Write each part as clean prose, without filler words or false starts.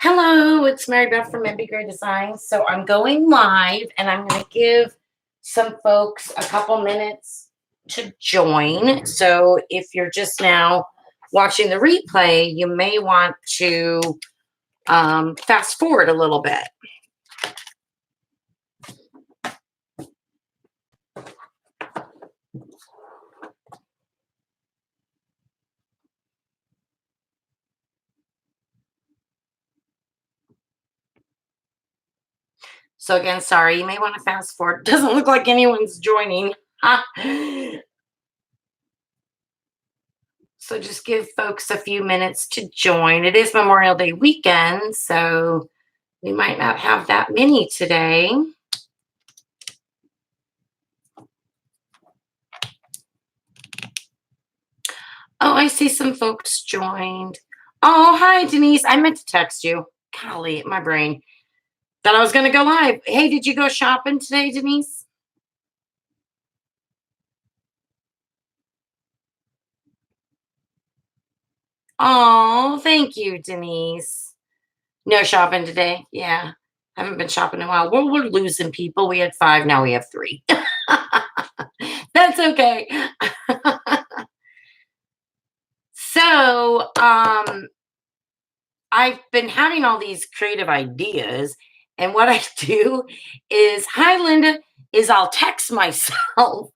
Hello, it's Mary Beth from mbgraydesigns. So I'm going live and I'm going to give some folks a couple minutes to join. So if you're just now watching the replay, you may want to fast forward a little bit. So again, sorry, you may want to fast forward. It doesn't look like anyone's joining. So just give folks a few minutes to join. It is Memorial Day weekend, so we might not have that many today. Oh, I see some folks joined. Oh, hi, Denise. I meant to text you. Golly, my brain. Thought I was going to go live. Hey, did you go shopping today, Denise? Oh, thank you, Denise. No shopping today. Yeah. Haven't been shopping in a while. We're losing people. We had 5, now we have 3. That's okay. So, I've been having all these creative ideas, and what I do is, hi, Linda, is I'll text myself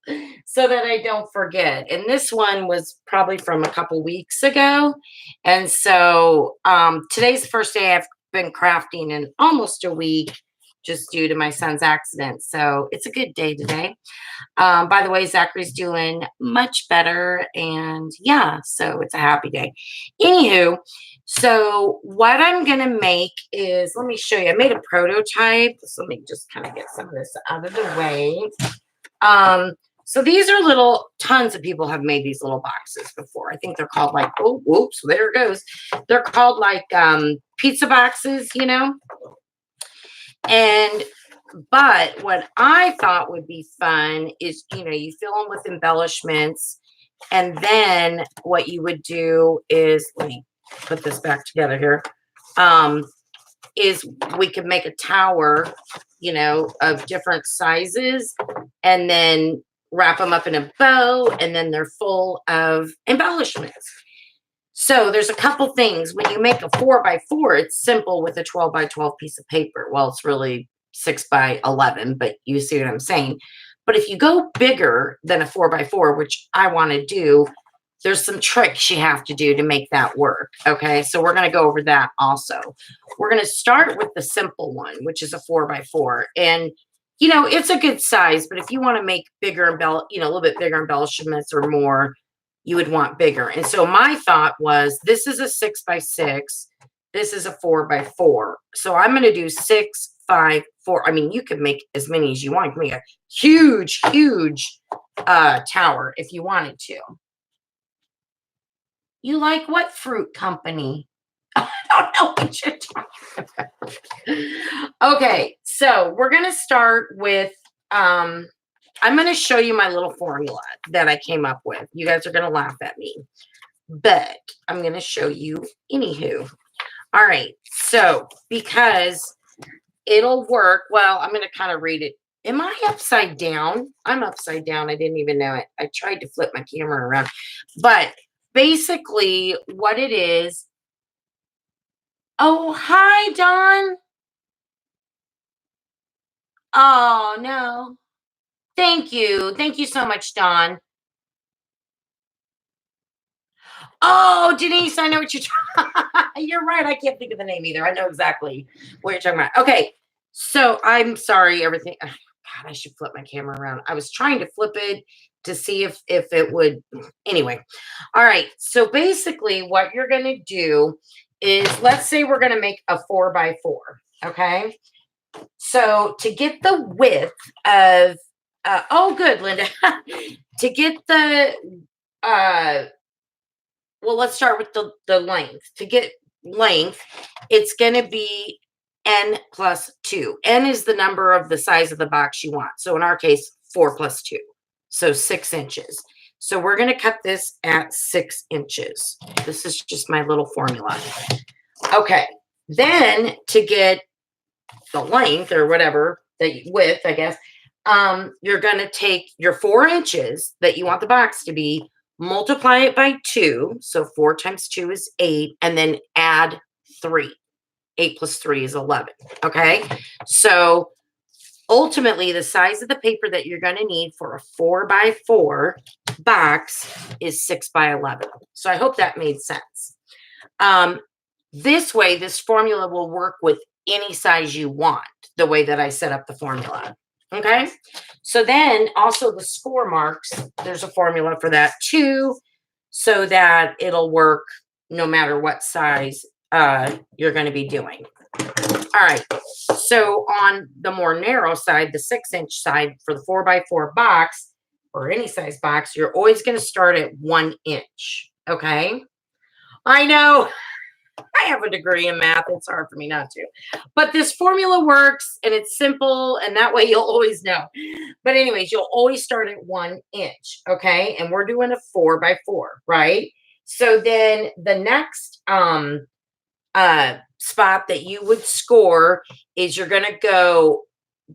so that I don't forget. And this one was probably from a couple weeks ago. And so today's the first day I've been crafting in almost a week just due to my son's accident. So it's a good day today. By the way, Zachary's doing much better. And yeah, so it's a happy day. Anywho, so what I'm going to make is, let me show you. I made a prototype. So let me just kind of get some of this out of the way. So these are little, tons of people have made these little boxes before. I think they're called like, oh, whoops, there it goes. They're called like pizza boxes, you know. But what I thought would be fun is, you know, you fill them with embellishments. And then what you would do is, let me put this back together here, is we could make a tower, you know, of different sizes and then wrap them up in a bow, and then they're full of embellishments. So there's a couple things. When you make a 4x4, it's simple with a 12x12 piece of paper. Well, it's really 6x11, but you see what I'm saying. But if you go bigger than a 4x4, which I want to do, there's some tricks you have to do to make that work. Okay, so we're going to go over that also. We're going to start with the simple one, which is a 4x4. And, you know, it's a good size, but if you want to make bigger, a little bit bigger embellishments or more, you would want bigger. And so my thought was, this is a 6x6. This is a 4x4. So I'm going to do 6, 5, 4. I mean, you can make as many as you want. You can make a huge, huge tower if you wanted to. You like what fruit company? I don't know what you're talking about. Okay, so we're going to start with, I'm going to show you my little formula that I came up with. You guys are going to laugh at me, but I'm going to show you anywho. All right, so because it'll work, well, I'm going to kind of read it. Am I upside down? I'm upside down. I didn't even know it. I tried to flip my camera around, but basically what it is. Oh, hi, Dawn. Oh, no. Thank you. Thank you so much, Dawn. Oh, Denise, I know what you're you're right. I can't think of the name either. I know exactly what you're talking about. Okay. So I'm sorry, everything. God, I should flip my camera around. I was trying to flip it to see if it would. Anyway. All right. So basically what you're going to do is, let's say we're going to make a 4x4. Okay. So to get the width of, oh, good, Linda. To get the, well, let's start with the length. To get length, it's going to be n plus 2. N is the number of the size of the box you want. So in our case, 4 plus 2. So 6 inches. So we're going to cut this at 6 inches. This is just my little formula. Okay. Then to get the length or whatever, the width, I guess, you're going to take your 4 inches that you want the box to be, multiply it by 2. So 4 times 2 is 8, and then add 3. 8 plus 3 is 11. Okay. So ultimately, the size of the paper that you're going to need for a 4x4 box is 6x11. So I hope that made sense. This way, this formula will work with any size you want, the way that I set up the formula. Okay. So then also the score marks, there's a formula for that too, so that it'll work no matter what size you're going to be doing. All right. So on the more narrow side, the 6-inch side for the 4x4 box or any size box, you're always going to start at 1 inch. Okay. I know I have a degree in math. It's hard for me not to. But this formula works and it's simple, and that way you'll always know. But anyways, you'll always start at 1 inch. Okay. And we're doing a 4x4, right? So then the next spot that you would score is you're going to go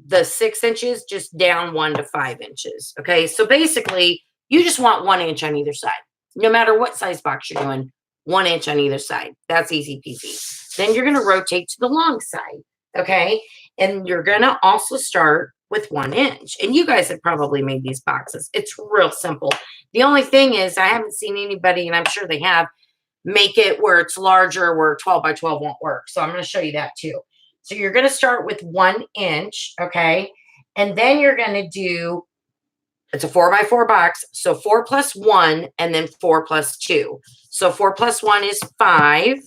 the 6 inches just down 1 to 5 inches. Okay. So basically, you just want 1 inch on either side, no matter what size box you're doing. 1 inch on either side. That's easy peasy. Then you're going to rotate to the long side. Okay. And you're going to also start with 1 inch. And you guys have probably made these boxes. It's real simple. The only thing is, I haven't seen anybody, and I'm sure they have, make it where it's larger, where 12x12 won't work. So I'm going to show you that too. So you're going to start with 1 inch. Okay. And then you're going to do, it's a 4x4 box. So 4 plus 1 and then 4 plus 2. So 4 plus 1 is 5.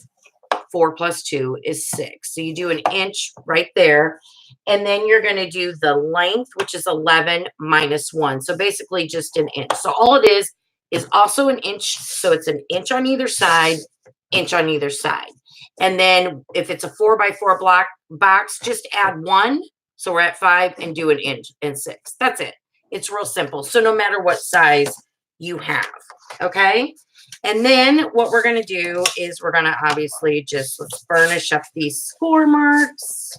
4 plus 2 is 6. So you do an inch right there. And then you're going to do the length, which is 11 minus 1. So basically just an inch. So all it is also an inch. So it's an inch on either side, inch on either side. And then if it's a 4x4 block box, just add 1. So we're at 5 and do an inch and 6. That's it. It's real simple. So no matter what size you have. Okay. And then what we're going to do is we're going to obviously just, let's burnish up these score marks.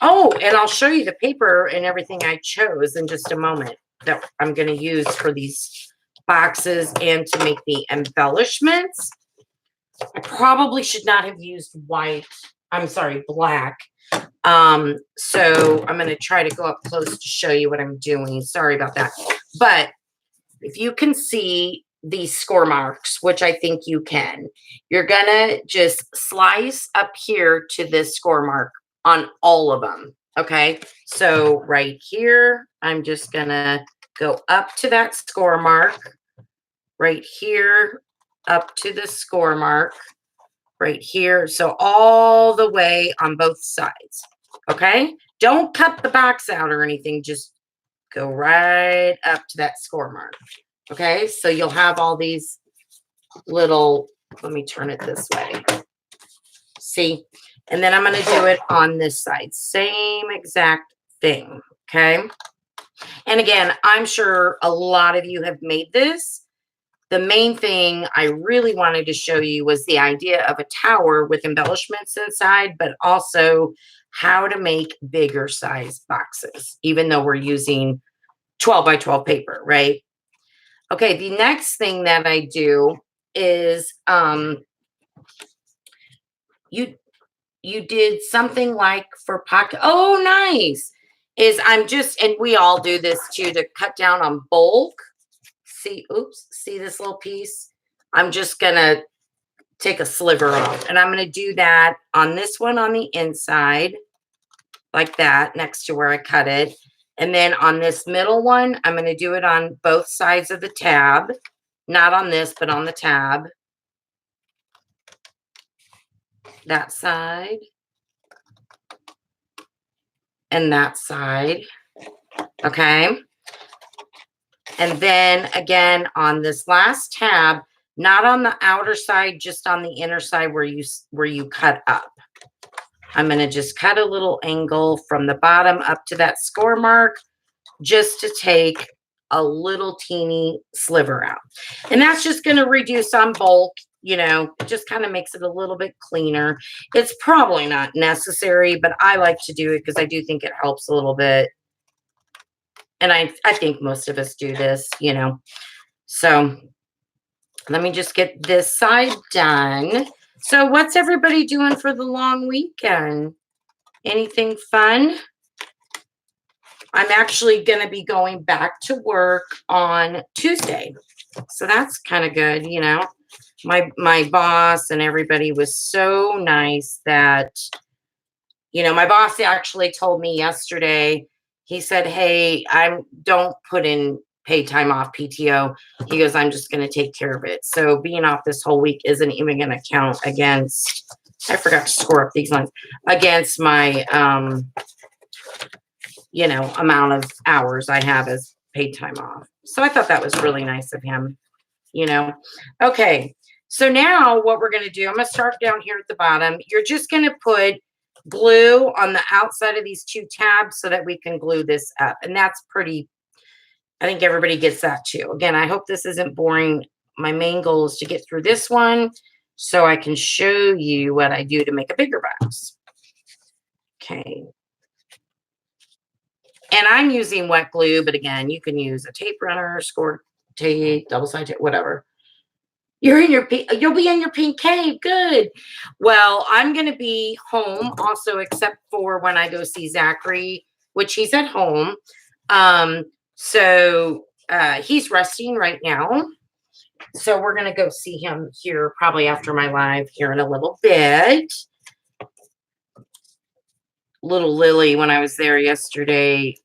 Oh, and I'll show you the paper and everything I chose in just a moment that I'm going to use for these boxes and to make the embellishments. I probably should not have used white. I'm sorry, black. So I'm going to try to go up close to show you what I'm doing. Sorry about that. But if you can see these score marks, which I think you can, you're going to just slice up here to this score mark on all of them. Okay. So right here, I'm just going to go up to that score mark right here, up to the score mark right here. So all the way on both sides. Okay. Don't cut the box out or anything. Just go right up to that score mark. Okay. So you'll have all these little, let me turn it this way. See? And then I'm going to do it on this side. Same exact thing. Okay. And again, I'm sure a lot of you have made this. The main thing I really wanted to show you was the idea of a tower with embellishments inside, but also how to make bigger size boxes, even though we're using 12x12 paper, right? Okay, the next thing that I do is you did something like for pocket. Oh, nice. Is I'm just, and we all do this too, to cut down on bulk. See, oops, see this little piece? I'm just going to take a sliver off, and I'm going to do that on this one on the inside, like that, next to where I cut it. And then on this middle one, I'm going to do it on both sides of the tab, not on this, but on the tab. That side. And that side. Okay. And then again, on this last tab, not on the outer side, just on the inner side where you cut up. I'm going to just cut a little angle from the bottom up to that score mark, just to take a little teeny sliver out. And that's just going to reduce on bulk. You know, it just kind of makes it a little bit cleaner. It's probably not necessary, but I like to do it because I do think it helps a little bit. And I think most of us do this, you know. So let me just get this side done. So what's everybody doing for the long weekend? Anything fun? I'm actually going to be going back to work on Tuesday. So that's kind of good, you know. My boss and everybody was so nice that, you know, my boss actually told me yesterday, he said, hey, don't put in paid time off PTO. He goes, I'm just going to take care of it. So being off this whole week isn't even going to count against, I forgot to score up these lines, against my, you know, amount of hours I have as paid time off. So I thought that was really nice of him, you know. Okay. So now what we're going to do, I'm going to start down here at the bottom. You're just going to put glue on the outside of these two tabs so that we can glue this up. And that's pretty, I think everybody gets that too. Again, I hope this isn't boring. My main goal is to get through this one so I can show you what I do to make a bigger box. Okay. And I'm using wet glue, but again, you can use a tape runner, score tape, double-sided tape, whatever. You'll be in your pink cave. Good. Well, I'm going to be home also, except for when I go see Zachary, which he's at home. So he's resting right now. So we're going to go see him here probably after my live here in a little bit. Little Lily, when I was there yesterday,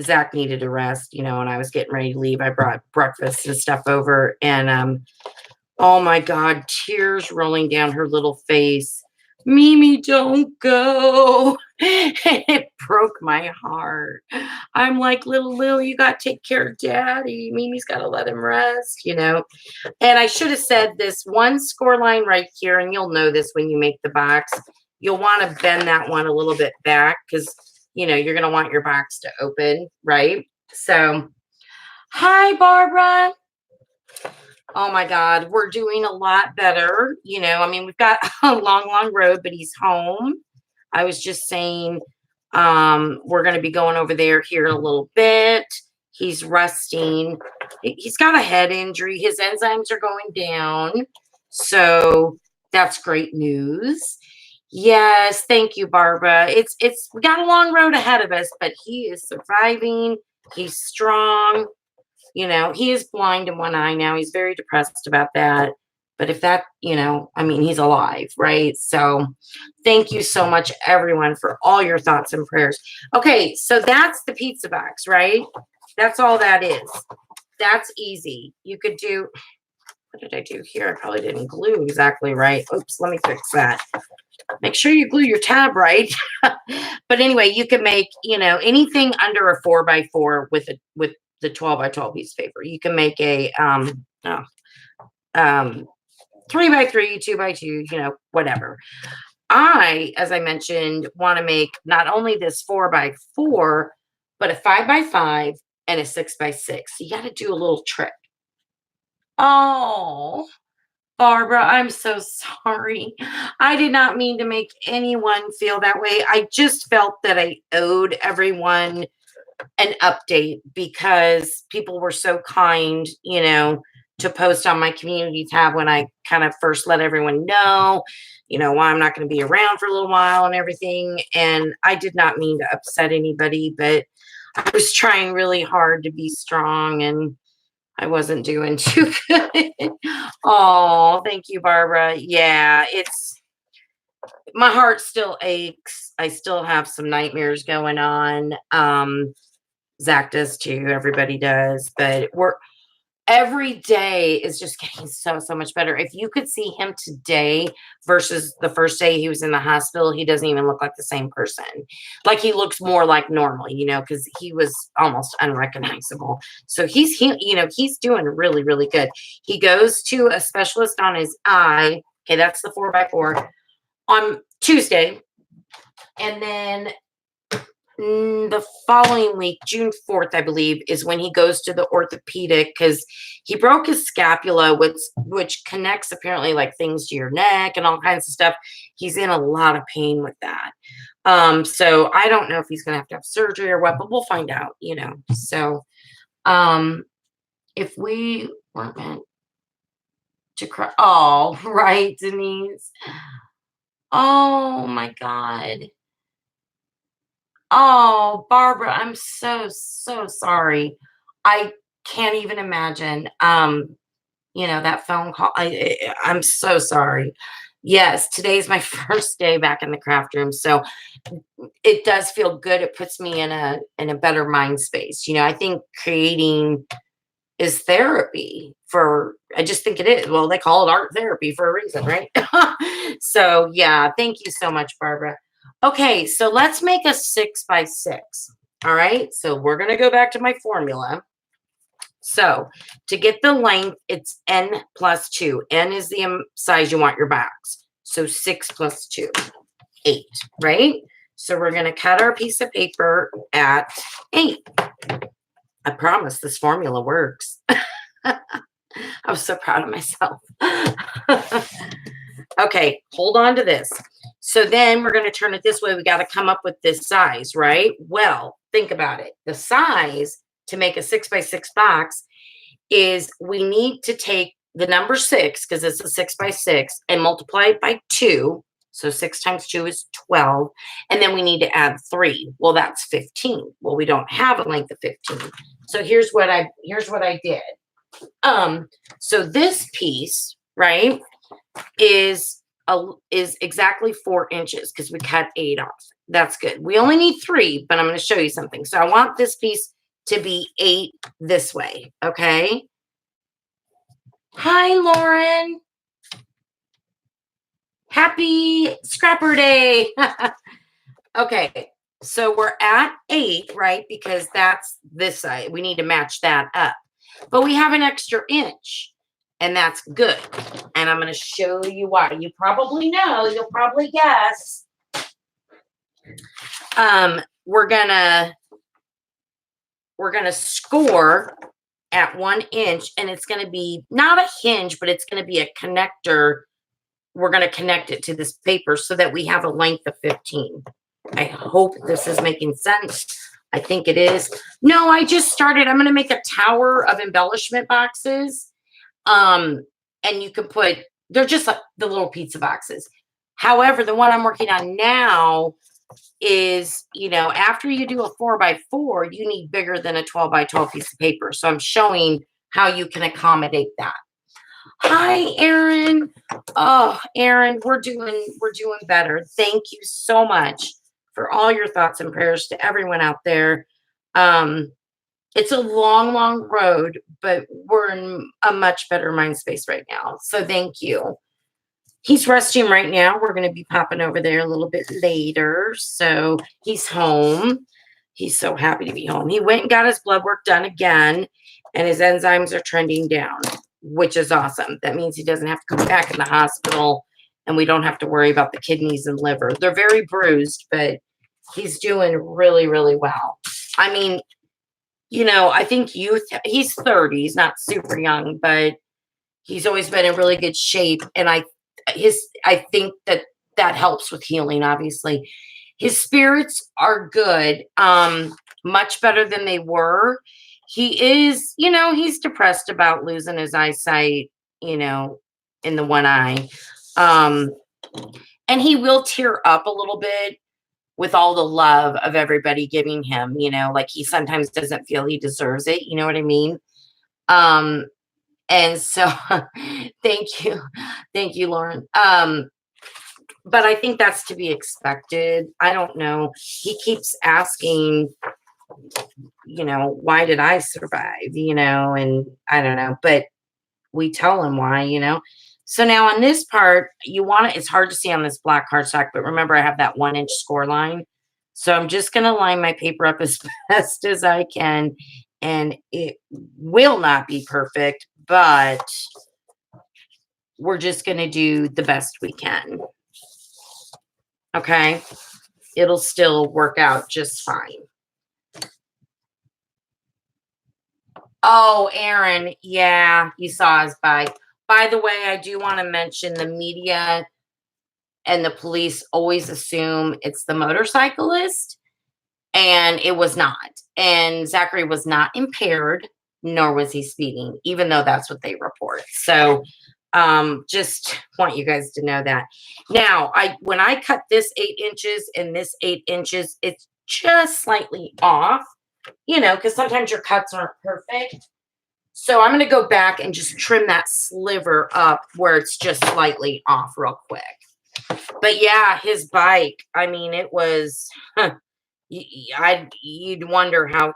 Zach needed a rest, you know, and I was getting ready to leave. I brought breakfast and stuff over, and oh my God, tears rolling down her little face. Mimi, don't go. It broke my heart. I'm like, little Lily, you got to take care of Daddy. Mimi's got to let him rest, you know. And I should have said this one score line right here, and you'll know this when you make the box. You'll want to bend that one a little bit back because, you know, you're going to want your box to open, right? So, hi, Barbara. Oh my God, we're doing a lot better. You know, I mean, we've got a long, long road, but he's home. I was just saying, we're going to be going over there here in a little bit. He's resting. He's got a head injury. His enzymes are going down. So that's great news. Yes, thank you, Barbara. We got a long road ahead of us, but he is surviving. He's strong. You know, he is blind in one eye now. He's very depressed about that. But if that, you know, I mean, he's alive, right? So thank you so much, everyone, for all your thoughts and prayers. Okay, so that's the pizza box, right? That's all that is. That's easy. You could do, what did I do here? I probably didn't glue exactly right. Oops, let me fix that. Make sure you glue your tab right. But anyway, you can make, you know, anything under a 4x4 with the 12x12 piece of paper. You can make a 3x3, 2x2, you know, whatever. I, as I mentioned, want to make not only this 4x4, but a 5x5 and a 6x6. You got to do a little trick. Oh, Barbara, I'm so sorry. I did not mean to make anyone feel that way. I just felt that I owed everyone an update because people were so kind, you know, to post on my community tab when I kind of first let everyone know, you know, why I'm not going to be around for a little while and everything. And I did not mean to upset anybody, but I was trying really hard to be strong and I wasn't doing too good. Oh, thank you, Barbara. Yeah, my heart still aches. I still have some nightmares going on. Zach does too. Everybody does. But every day is just getting so much better. If you could see him today versus the first day he was in the hospital, he doesn't even look like the same person. Like he looks more like normal, you know, because he was almost unrecognizable. So he's doing really, really good. He goes to a specialist on his eye. Okay, that's the 4x4 on Tuesday. And then The following week, June 4th, I believe, is when he goes to the orthopedic because he broke his scapula, which connects apparently like things to your neck and all kinds of stuff. He's in a lot of pain with that. So I don't know if he's gonna have to have surgery or what, but we'll find out, you know. So if we weren't meant to cry, oh, right, Denise. Oh my God. Oh, Barbara, I'm so, so sorry. I can't even imagine, that phone call. I'm so sorry. Yes, today's my first day back in the craft room, so it does feel good. It puts me in a better mind space. I think creating is therapy for I just think it is. Well, they call it art therapy for a reason, right? So yeah, thank you so much, Barbara. Okay, so let's make a 6x6. All right, so we're gonna go back to my formula. So to get the length, it's n plus 2. N is the size you want your box. So 6 plus 2, 8, right? So we're gonna cut our piece of paper at 8. I promise this formula works. I'm so proud of myself. Okay, hold on to this. So then we're going to turn it this way. We got to come up with this size, right? Well, think about it. The size to make a 6x6 box is we need to take the number 6, because it's a 6x6, and multiply it by 2. So 6 times 2 is 12. And then we need to add 3. Well, that's 15. Well, we don't have a length of 15. So here's what I did. So this piece, right, is exactly 4 inches because we cut 8 off. That's good. We only need 3, but I'm going to show you something. So I want this piece to be 8 this way. Okay. Hi, Lauren. Happy Scrapper Day. Okay. So we're at 8, right? Because that's this side. We need to match that up. But we have an extra inch, and that's good. And I'm going to show you why. You probably know. You'll probably guess. We're gonna score at 1 inch, and it's going to be not a hinge, but it's going to be a connector. We're going to connect it to this paper so that we have a length of 15. I hope this is making sense. I think it is. No, I just started. I'm going to make a tower of embellishment boxes. And you can put, they're just like the little pizza boxes. However, the one I'm working on now is, after you do a 4x4, you need bigger than a 12x12 piece of paper. So I'm showing how you can accommodate that. Hi, Erin. Oh, Erin, we're doing better. Thank you so much for all your thoughts and prayers to everyone out there. It's a long, long road, but we're in a much better mind space right now. So thank you. He's resting right now. We're going to be popping over there a little bit later. So he's home. He's so happy to be home. He went and got his blood work done again, and his enzymes are trending down, which is awesome. That means he doesn't have to come back in the hospital, and we don't have to worry about the kidneys and liver. They're very bruised, but he's doing really, really well. I mean, I think he's 30. He's not super young, but he's always been in really good shape. And I think that helps with healing, obviously. His spirits are good, much better than they were. He is, he's depressed about losing his eyesight, in the one eye. And he will tear up a little bit with all the love of everybody giving him, like he sometimes doesn't feel he deserves it. You know what I mean? And so thank you, Lauren. But I think that's to be expected. I don't know. He keeps asking, why did I survive? And I don't know, but we tell him why, So now on this part, it's hard to see on this black cardstock, but remember I have that 1 inch score line. So I'm just going to line my paper up as best as I can. And it will not be perfect, but we're just going to do the best we can. Okay. it'll still work out just fine. Oh, Aaron, yeah, you saw his bike. By the way, I do want to mention the media and the police always assume it's the motorcyclist, and it was not. And Zachary was not impaired, nor was he speeding, even though that's what they report. So just want you guys to know that. Now, when I cut this 8 inches and this 8 inches, it's just slightly off, because sometimes your cuts aren't perfect. So I'm going to go back and just trim that sliver up where it's just slightly off real quick. But yeah, his bike, I mean, it was, you'd wonder how.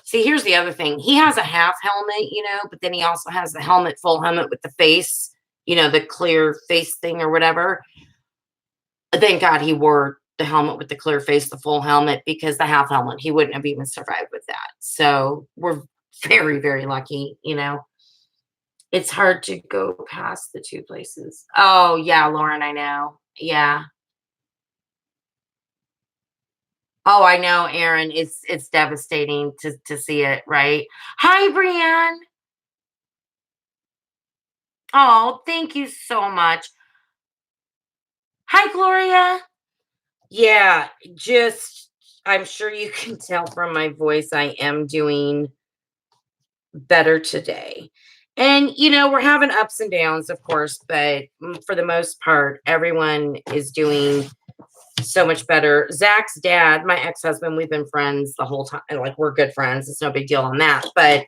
See, here's the other thing. He has a half helmet, but then he also has the full helmet with the face, the clear face thing or whatever. Thank God he wore the helmet with the clear face, the full helmet, because the half helmet, he wouldn't have even survived with that. So we're very, very lucky, It's hard to go past the two places. Oh, yeah, Lauren, I know. Yeah. Oh, I know, Aaron. It's devastating to see it, right? Hi, Brienne. Oh, thank you so much. Hi, Gloria. Yeah, I'm sure you can tell from my voice, I am doing better today. And, we're having ups and downs, of course, but for the most part, everyone is doing so much better. Zach's dad, my ex-husband, we've been friends the whole time. Like, we're good friends. It's no big deal on that. But,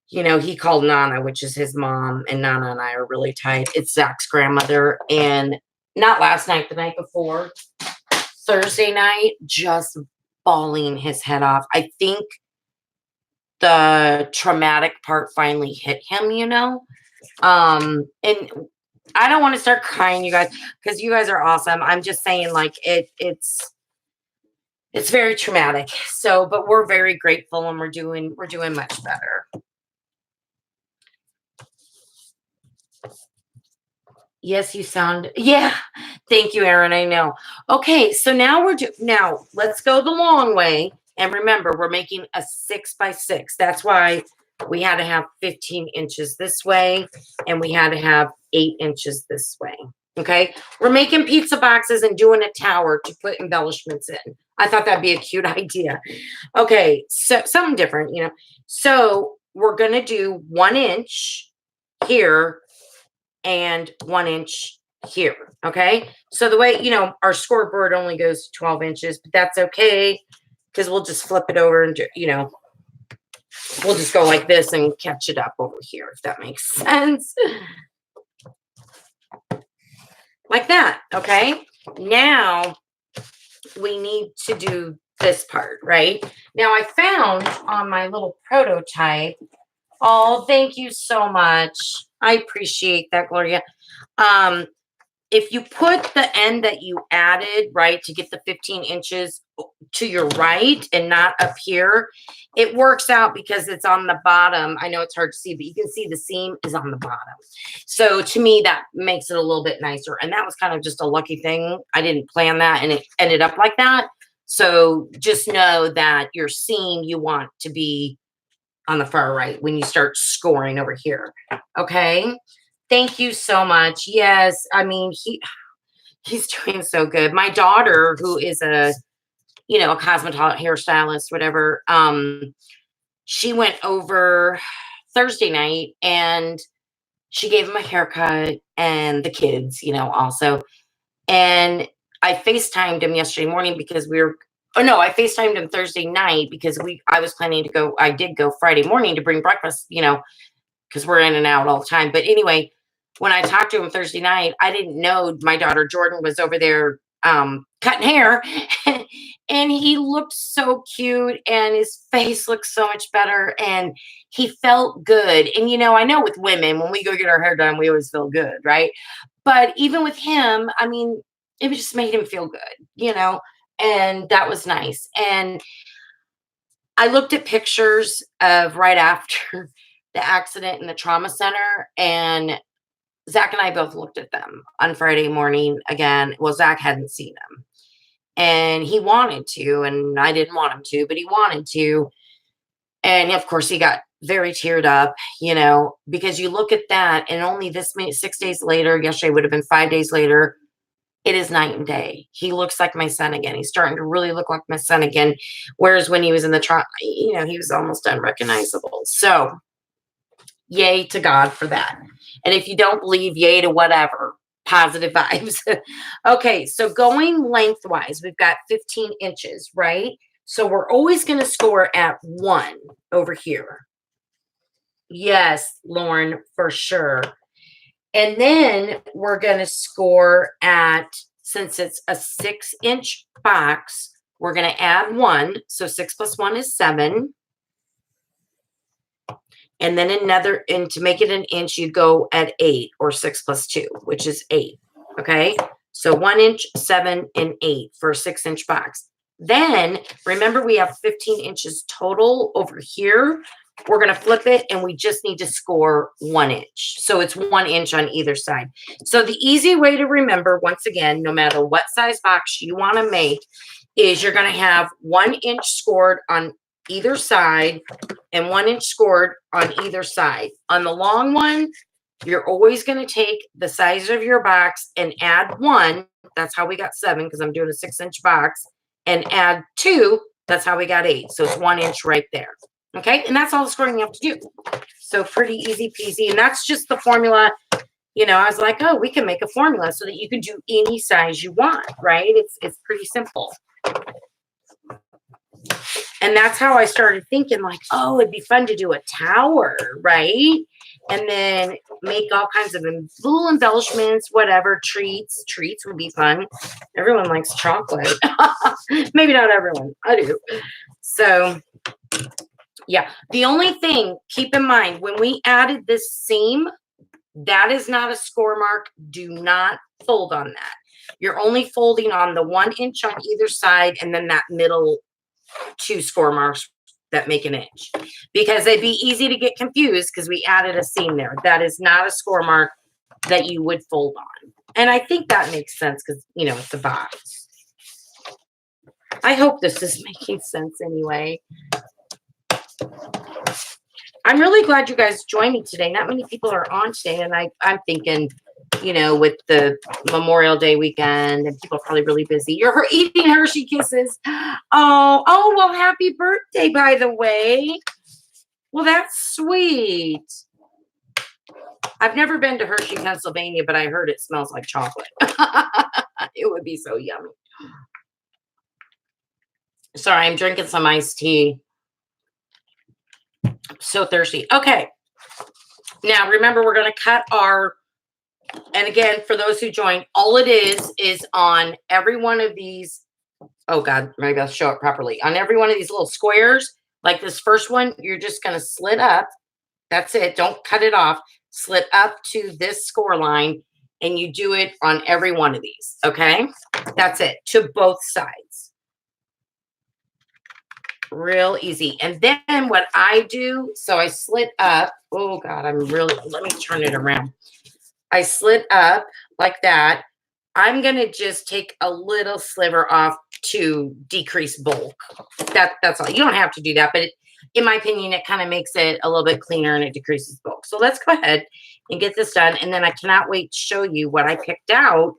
he called Nana, which is his mom, and Nana and I are really tight. It's Zach's grandmother. And not last night, the night before, Thursday night, just bawling his head off. I think the traumatic part finally hit him, and I don't want to start crying, you guys, because you guys are awesome. I'm just saying, like, it's very traumatic. So, but we're very grateful, and we're doing much better. Yes, you sound, yeah. Thank you, Aaron. I know. Okay, so now now let's go the long way. And remember, we're making a 6x6. That's why we had to have 15 inches this way, and we had to have 8 inches this way. Okay, we're making pizza boxes and doing a tower to put embellishments in. I thought that'd be a cute idea. Okay, so something different, So we're gonna do 1 inch here and 1 inch here. Okay, so the way, our scoreboard only goes to 12 inches, but that's okay, because we'll just flip it over and we'll just go like this and catch it up over here, if that makes sense. Like that. Okay, now we need to do this part, right? Now I found on my little prototype, oh, thank you so much. I appreciate that, Gloria. If you put the end that you added, right, to get the 15 inches to your right and not up here, it works out because it's on the bottom. I know it's hard to see, but you can see the seam is on the bottom. So to me, that makes it a little bit nicer. And that was kind of just a lucky thing. I didn't plan that, and it ended up like that. So just know that your seam you want to be on the far right when you start scoring over here. Okay. Thank you so much. Yes, I mean, he's doing so good. My daughter, who is a cosmetologist, hairstylist, whatever, she went over Thursday night and she gave him a haircut, and the kids, also. And I FaceTimed him yesterday morning because I FaceTimed him Thursday night because I was planning to go. I did go Friday morning to bring breakfast, because we're in and out all the time. But anyway, when I talked to him Thursday night, I didn't know my daughter Jordan was over there cutting hair, and he looked so cute, and his face looked so much better, and he felt good. And I know with women, when we go get our hair done, we always feel good, right? But even with him, I mean, it just made him feel good, and that was nice. And I looked at pictures of right after the accident in the trauma center, and Zach and I both looked at them on Friday morning again. Well, Zach hadn't seen them. and he wanted to, and I didn't want him to, but he wanted to. And of course, he got very teared up, you know, because you look at that, and only this many 6 days later, yesterday would have been 5 days later, it is night and day. He looks like my son again. He's starting to really look like my son again. Whereas when he was in the trial, you know, he was almost unrecognizable. So, yay to God for that. And if you don't believe, yay to whatever. Positive vibes. Okay, so going lengthwise, we've got 15 inches, right? So we're always going to score at 1 over here. Yes, Lauren, for sure. And then we're going to score at, since it's a 6-inch box, we're going to add 1. So 6 plus 1 is 7. And then another, and to make it an inch, you go at 8, or 6 plus 2, which is 8. Okay. So 1 inch, 7, and 8 for a 6-inch box. Then remember, we have 15 inches total over here. We're going to flip it, and we just need to score 1 inch. So it's 1 inch on either side. So the easy way to remember, once again, no matter what size box you want to make, is you're going to have 1 inch scored on either side and 1 inch scored on either side. On the long one, you're always going to take the size of your box and add 1. That's how we got 7, because I'm doing a 6-inch box, and add 2. That's how we got 8. So it's 1 inch right there. Okay. And that's all the scoring you have to do. So pretty easy peasy. And that's just the formula. You know, I was like, oh, we can make a formula so that you can do any size you want, right? It's pretty simple. And that's how I started thinking, like, oh, it'd be fun to do a tower, right? And then make all kinds of little embellishments, whatever, treats. Treats would be fun. Everyone likes chocolate. Maybe not everyone. I do. So, yeah. The only thing, keep in mind, when we added this seam, that is not a score mark. Do not fold on that. You're only folding on the 1 inch on either side, and then that middle 2 score marks that make an inch, because it'd be easy to get confused because we added a seam there. That is not a score mark that you would fold on. And I think that makes sense because, you know, it's a box. I hope this is making sense anyway. I'm really glad you guys joined me today. Not many people are on today, and I'm thinking, you know, with the Memorial Day weekend, and people are probably really busy. You're eating Hershey Kisses. Oh, well, happy birthday, by the way. Well, that's sweet. I've never been to Hershey, Pennsylvania, but I heard it smells like chocolate. It would be so yummy. Sorry, I'm drinking some iced tea. I'm so thirsty. Okay. Now, remember, we're going to cut our, and again, for those who joined, all it is on every one of these. Oh, God, maybe I'll show it properly. On every one of these little squares, like this first one, you're just going to slit up. That's it. Don't cut it off. Slit up to this score line, and you do it on every one of these. Okay? That's it. To both sides. Real easy. And then what I do, so I slit up. Oh, God, let me turn it around. I slit up like that. I'm going to just take a little sliver off to decrease bulk. That's all. You don't have to do that, but in my opinion, it kind of makes it a little bit cleaner and it decreases bulk. So let's go ahead and get this done. And then I cannot wait to show you what I picked out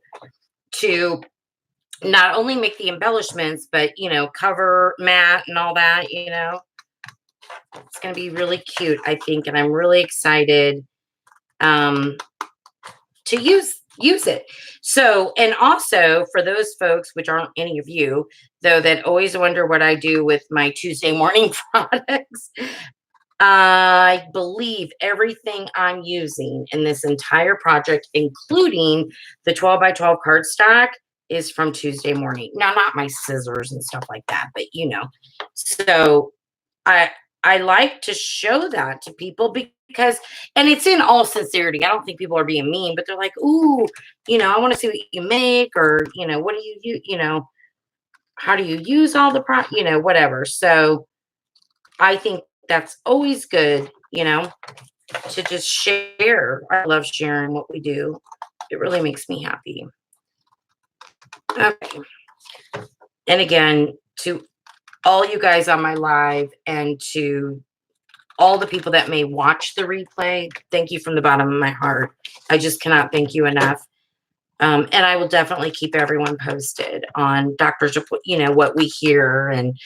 to not only make the embellishments, but, you know, cover mat and all that, you know. It's going to be really cute, I think, and I'm really excited to use it. So, and also for those folks, which aren't any of you, though, that always wonder what I do with my Tuesday morning products, I believe everything I'm using in this entire project, including the 12 by 12 cardstock, is from Tuesday morning. Now, not my scissors and stuff like that, but you know. So I like to show that to people because, and it's in all sincerity. I don't think people are being mean, but they're like, ooh, you know, I want to see what you make, or, you know, what do you know, how do you use all the you know, whatever. So I think that's always good, you know, to just share. I love sharing what we do. It really makes me happy. Okay. And again, to all you guys on my live and to all the people that may watch the replay, thank you from the bottom of my heart. I just cannot thank you enough. And I will definitely keep everyone posted on doctors, what we hear and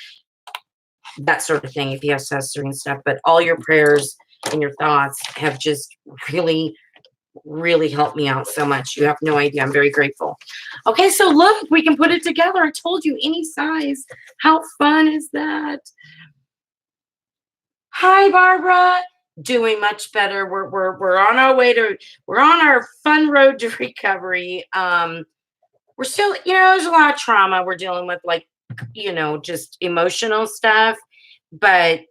that sort of thing if you have sensory and stuff. But all your prayers and your thoughts have just really, really helped me out so much. You have no idea. I'm very grateful. Okay, so look, we can put it together. I told you, any size. How fun is that? Hi, Barbara. Doing much better. We're on our way to, we're on our fun road to recovery. We're still, there's a lot of trauma we're dealing with, like, just emotional stuff, but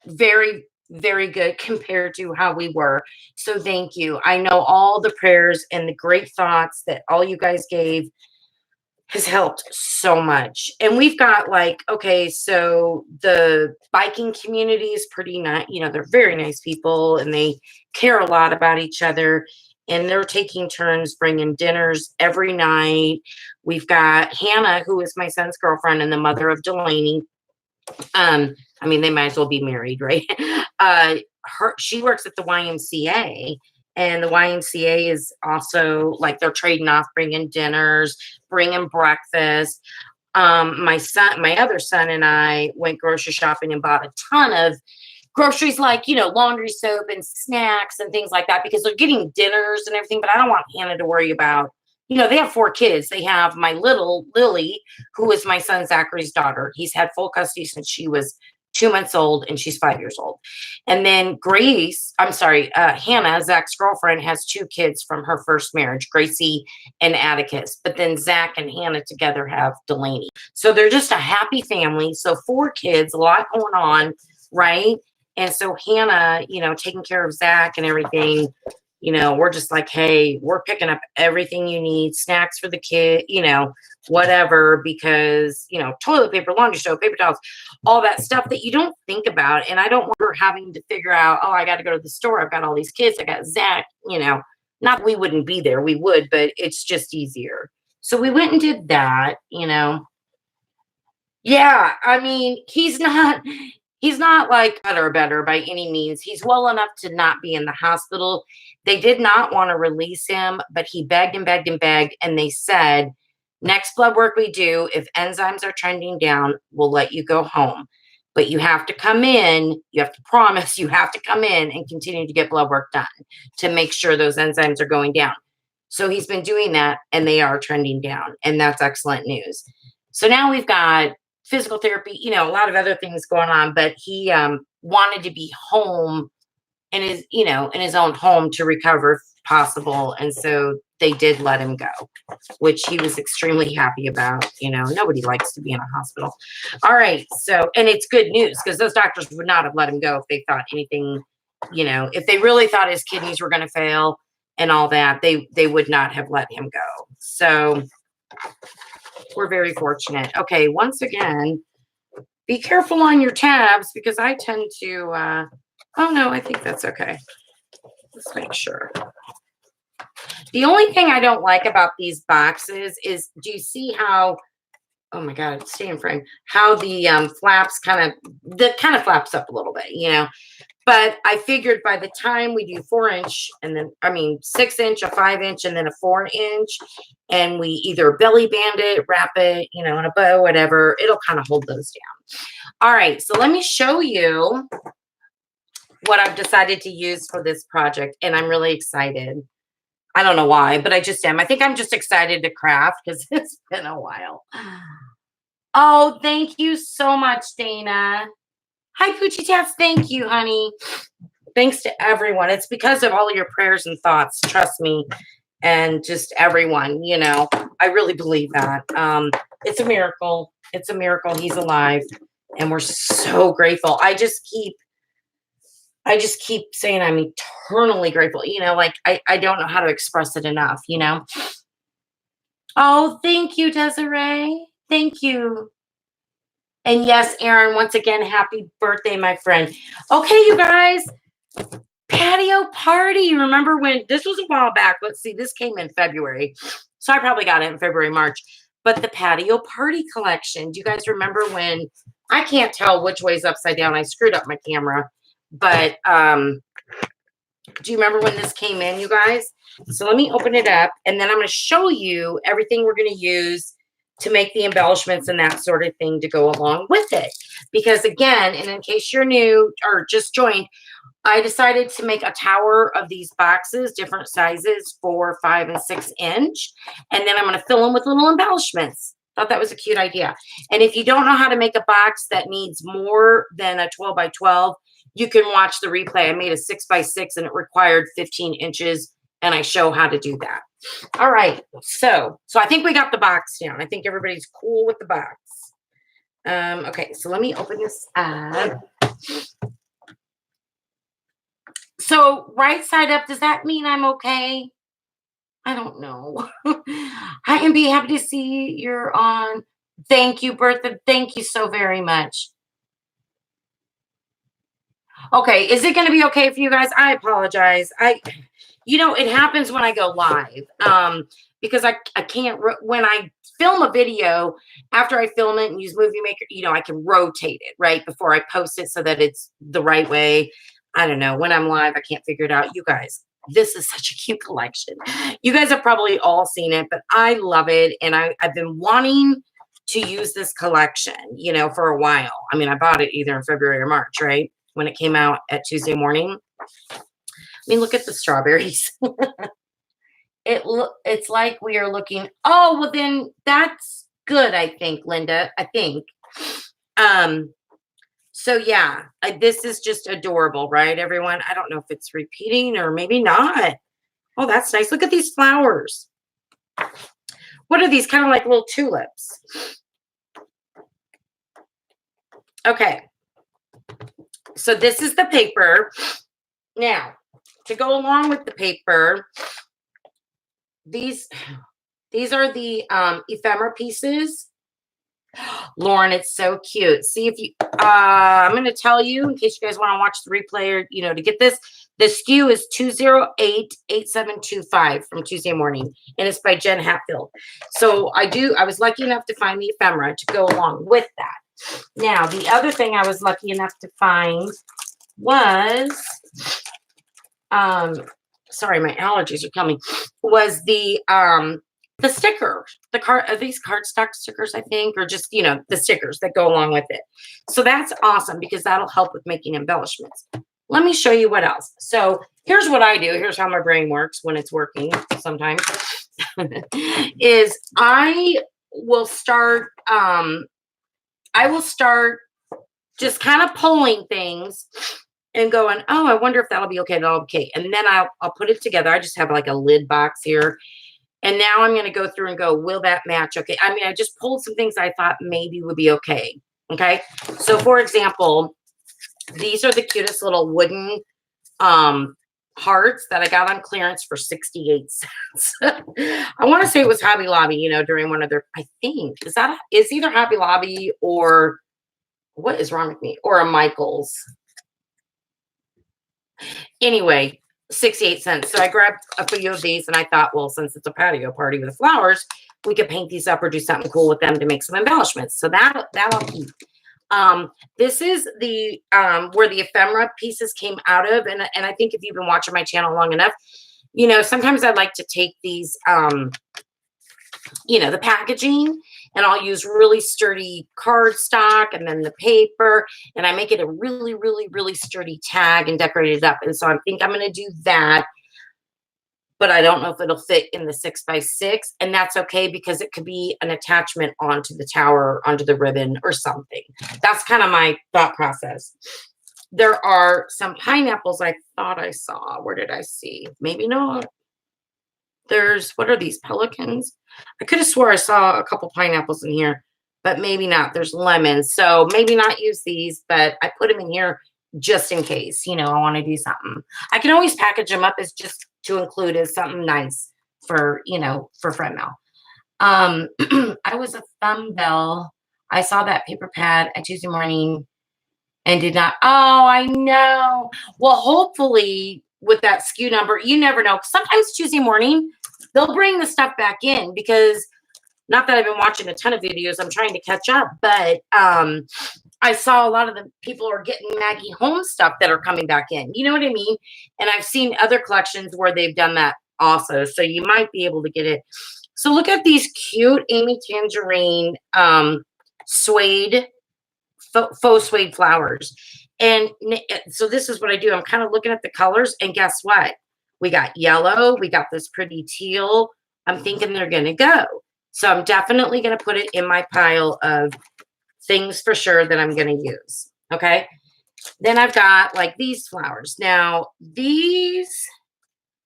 very, very good compared to how we were. So thank you. I know all the prayers and the great thoughts that all you guys gave has helped so much. And we've got, like, okay, so the biking community is pretty nice. They're very nice people and they care a lot about each other. And they're taking turns bringing dinners every night. We've got Hannah, who is my son's girlfriend and the mother of Delaney. They might as well be married, right? She works at the YMCA, and the YMCA is also, like, they're trading off bringing dinners, bringing breakfast. My other son and I went grocery shopping and bought a ton of groceries, like, laundry soap and snacks and things like that, because they're getting dinners and everything. But I don't want Hannah to worry about, they have 4 kids. They have my little Lily, who is my son Zachary's daughter. He's had full custody since she was 2 months old, and she's 5 years old. And then Hannah, Zach's girlfriend, has 2 kids from her first marriage, Gracie and Atticus. But then Zach and Hannah together have Delaney. So they're just a happy family. So 4 kids, a lot going on, right? And so Hannah, taking care of Zach and everything, we're just like, hey, we're picking up everything you need, snacks for the kid, whatever, because, toilet paper, laundry soap, paper towels, all that stuff that you don't think about. And I don't want her having to figure out, oh, I got to go to the store. I've got all these kids. I got Zach, not that we wouldn't be there. We would, but it's just easier. So we went and did that, Yeah, he's not like better by any means. He's well enough to not be in the hospital. They did not want to release him, but he begged and begged and begged. And they said, next blood work we do, if enzymes are trending down, we'll let you go home. But you have to come in. You have to promise you have to come in and continue to get blood work done to make sure those enzymes are going down. So he's been doing that, and they are trending down. And that's excellent news. So now we've got physical therapy, a lot of other things going on, but he wanted to be home in his own home to recover if possible. And so they did let him go, which he was extremely happy about. Nobody likes to be in a hospital. All right. So, and it's good news, because those doctors would not have let him go if they thought anything, if they really thought his kidneys were going to fail and all that, they would not have let him go. So we're very fortunate. Okay, once again, be careful on your tabs, because I tend to, oh no, I think that's okay. Let's make sure. The only thing I don't like about these boxes is, do you see how, oh my God, stay in frame, how the flaps kind of flaps up a little bit, But I figured by the time we do 4-inch, and then, 6-inch, a 5-inch, and then a 4-inch, and we either belly band it, wrap it, in a bow, whatever, it'll kind of hold those down. All right, so let me show you what I've decided to use for this project, and I'm really excited. I don't know why, but I just am. I think I'm just excited to craft because it's been a while. Oh, thank you so much, Dana. Hi, Poochie Tats. Thank you, honey. Thanks to everyone. It's because of all your prayers and thoughts. Trust me. And just everyone, I really believe that. It's a miracle. It's a miracle he's alive. And we're so grateful. I just keep saying I'm eternally grateful. I don't know how to express it enough, Oh, thank you, Desiree. Thank you. And yes, Aaron, once again, happy birthday, my friend. Okay, you guys, patio party. Remember when this was a while back? Let's see, this came in February. So I probably got it in February, March. but the patio party collection. Do you guys remember when, I can't tell which way's upside down. I screwed up my camera, but do you remember when this came in, you guys? So let me open it up, and then I'm going to show you everything we're going to use to make the embellishments and that sort of thing to go along with it. Because again, and in case you're new or just joined, I decided to make a tower of these boxes, different sizes, 4, 5, and 6 inch. And then I'm going to fill them with little embellishments. Thought that was a cute idea. And if you don't know how to make a box that needs more than a 12 by 12, you can watch the replay. I made a 6 by 6 and it required 15 inches. And I show how to do that. All right. So I think we got the box down. I think everybody's cool with the box. Okay. So let me open this up. So right side up, does that mean I'm okay? I don't know. Hi, MB. Happy to see you're on. Thank you, Bertha. Thank you so very much. Okay. Is it going to be okay for you guys? I apologize. It happens when I go live. Because I can't, when I film a video, after I film it and use Movie Maker, I can rotate it right before I post it so that it's the right way. I don't know. When I'm live, I can't figure it out. You guys, this is such a cute collection. You guys have probably all seen it, but I love it. And I've been wanting to use this collection, for a while. I mean, I bought it either in February or March, right? When it came out at Tuesday morning. I mean, look at the strawberries. It's like we are looking. Oh, well, then that's good, I think, Linda. I think. So yeah, this is just adorable, right, everyone? I don't know if it's repeating or maybe not. Oh, that's nice. Look at these flowers. What are these? Kind of like little tulips. Okay. So this is the paper. Now, to go along with the paper, these are the ephemera pieces. Lauren, it's so cute. See if you, I'm going to tell you in case you guys want to watch the replay or, to get this. The SKU is 2088725 from Tuesday morning, and it's by Jen Hatfield. So I was lucky enough to find the ephemera to go along with that. Now, the other thing I was lucky enough to find was, sorry, my allergies are coming, was the sticker, these cardstock stickers, I think, or just, the stickers that go along with it. So that's awesome because that'll help with making embellishments. Let me show you what else. So here's what I do. Here's how my brain works when it's working sometimes, is I will start just kind of pulling things and going, oh, I wonder if that'll be okay. That'll be okay. And then I'll put it together. I just have like a lid box here. And now I'm going to go through and go, will that match? Okay. I mean, I just pulled some things I thought maybe would be okay. Okay. So for example, these are the cutest little wooden hearts that I got on clearance for 68 cents. I want to say it was Hobby Lobby, during one of their, I think, is either Hobby Lobby or what is wrong with me? Or a Michael's. Anyway, 68 cents. So I grabbed a few of these and I thought, well, since it's a patio party with flowers, we could paint these up or do something cool with them to make some embellishments. So that'll keep. This is the where the ephemera pieces came out of, and I think if you've been watching my channel long enough, sometimes I like to take these the packaging, and I'll use really sturdy cardstock and then the paper, and I make it a really, really, really sturdy tag and decorate it up. And so I think I'm going to do that, but I don't know if it'll fit in the 6 by 6, and that's okay because it could be an attachment onto the tower, onto the ribbon or something. That's kind of my thought process. There are some pineapples I thought I saw. Where did I see? Maybe not. What are these, pelicans? I could have swore I saw a couple pineapples in here, but maybe not. There's lemons. So maybe not use these, but I put them in here just in case, I want to do something. I can always package them up as just to include as something nice for, for friend mail. I was a thumb bell. I saw that paper pad at Tuesday morning and did not. Oh, I know. Well, hopefully with that SKU number, you never know. Sometimes Tuesday morning, they'll bring the stuff back in because Not that I've been watching a ton of videos. I'm trying to catch up, but I saw a lot of the people are getting Maggie Home stuff that are coming back in. You know what I mean? And I've seen other collections where they've done that also. So you might be able to get it. So look at these cute Amy Tangerine suede, faux suede flowers. And so this is what I do. I'm kind of looking at the colors, and guess what? We got yellow. We got this pretty teal. I'm thinking they're going to go. So I'm definitely going to put it in my pile of things for sure that I'm going to use. Okay. Then I've got like these flowers. Now, these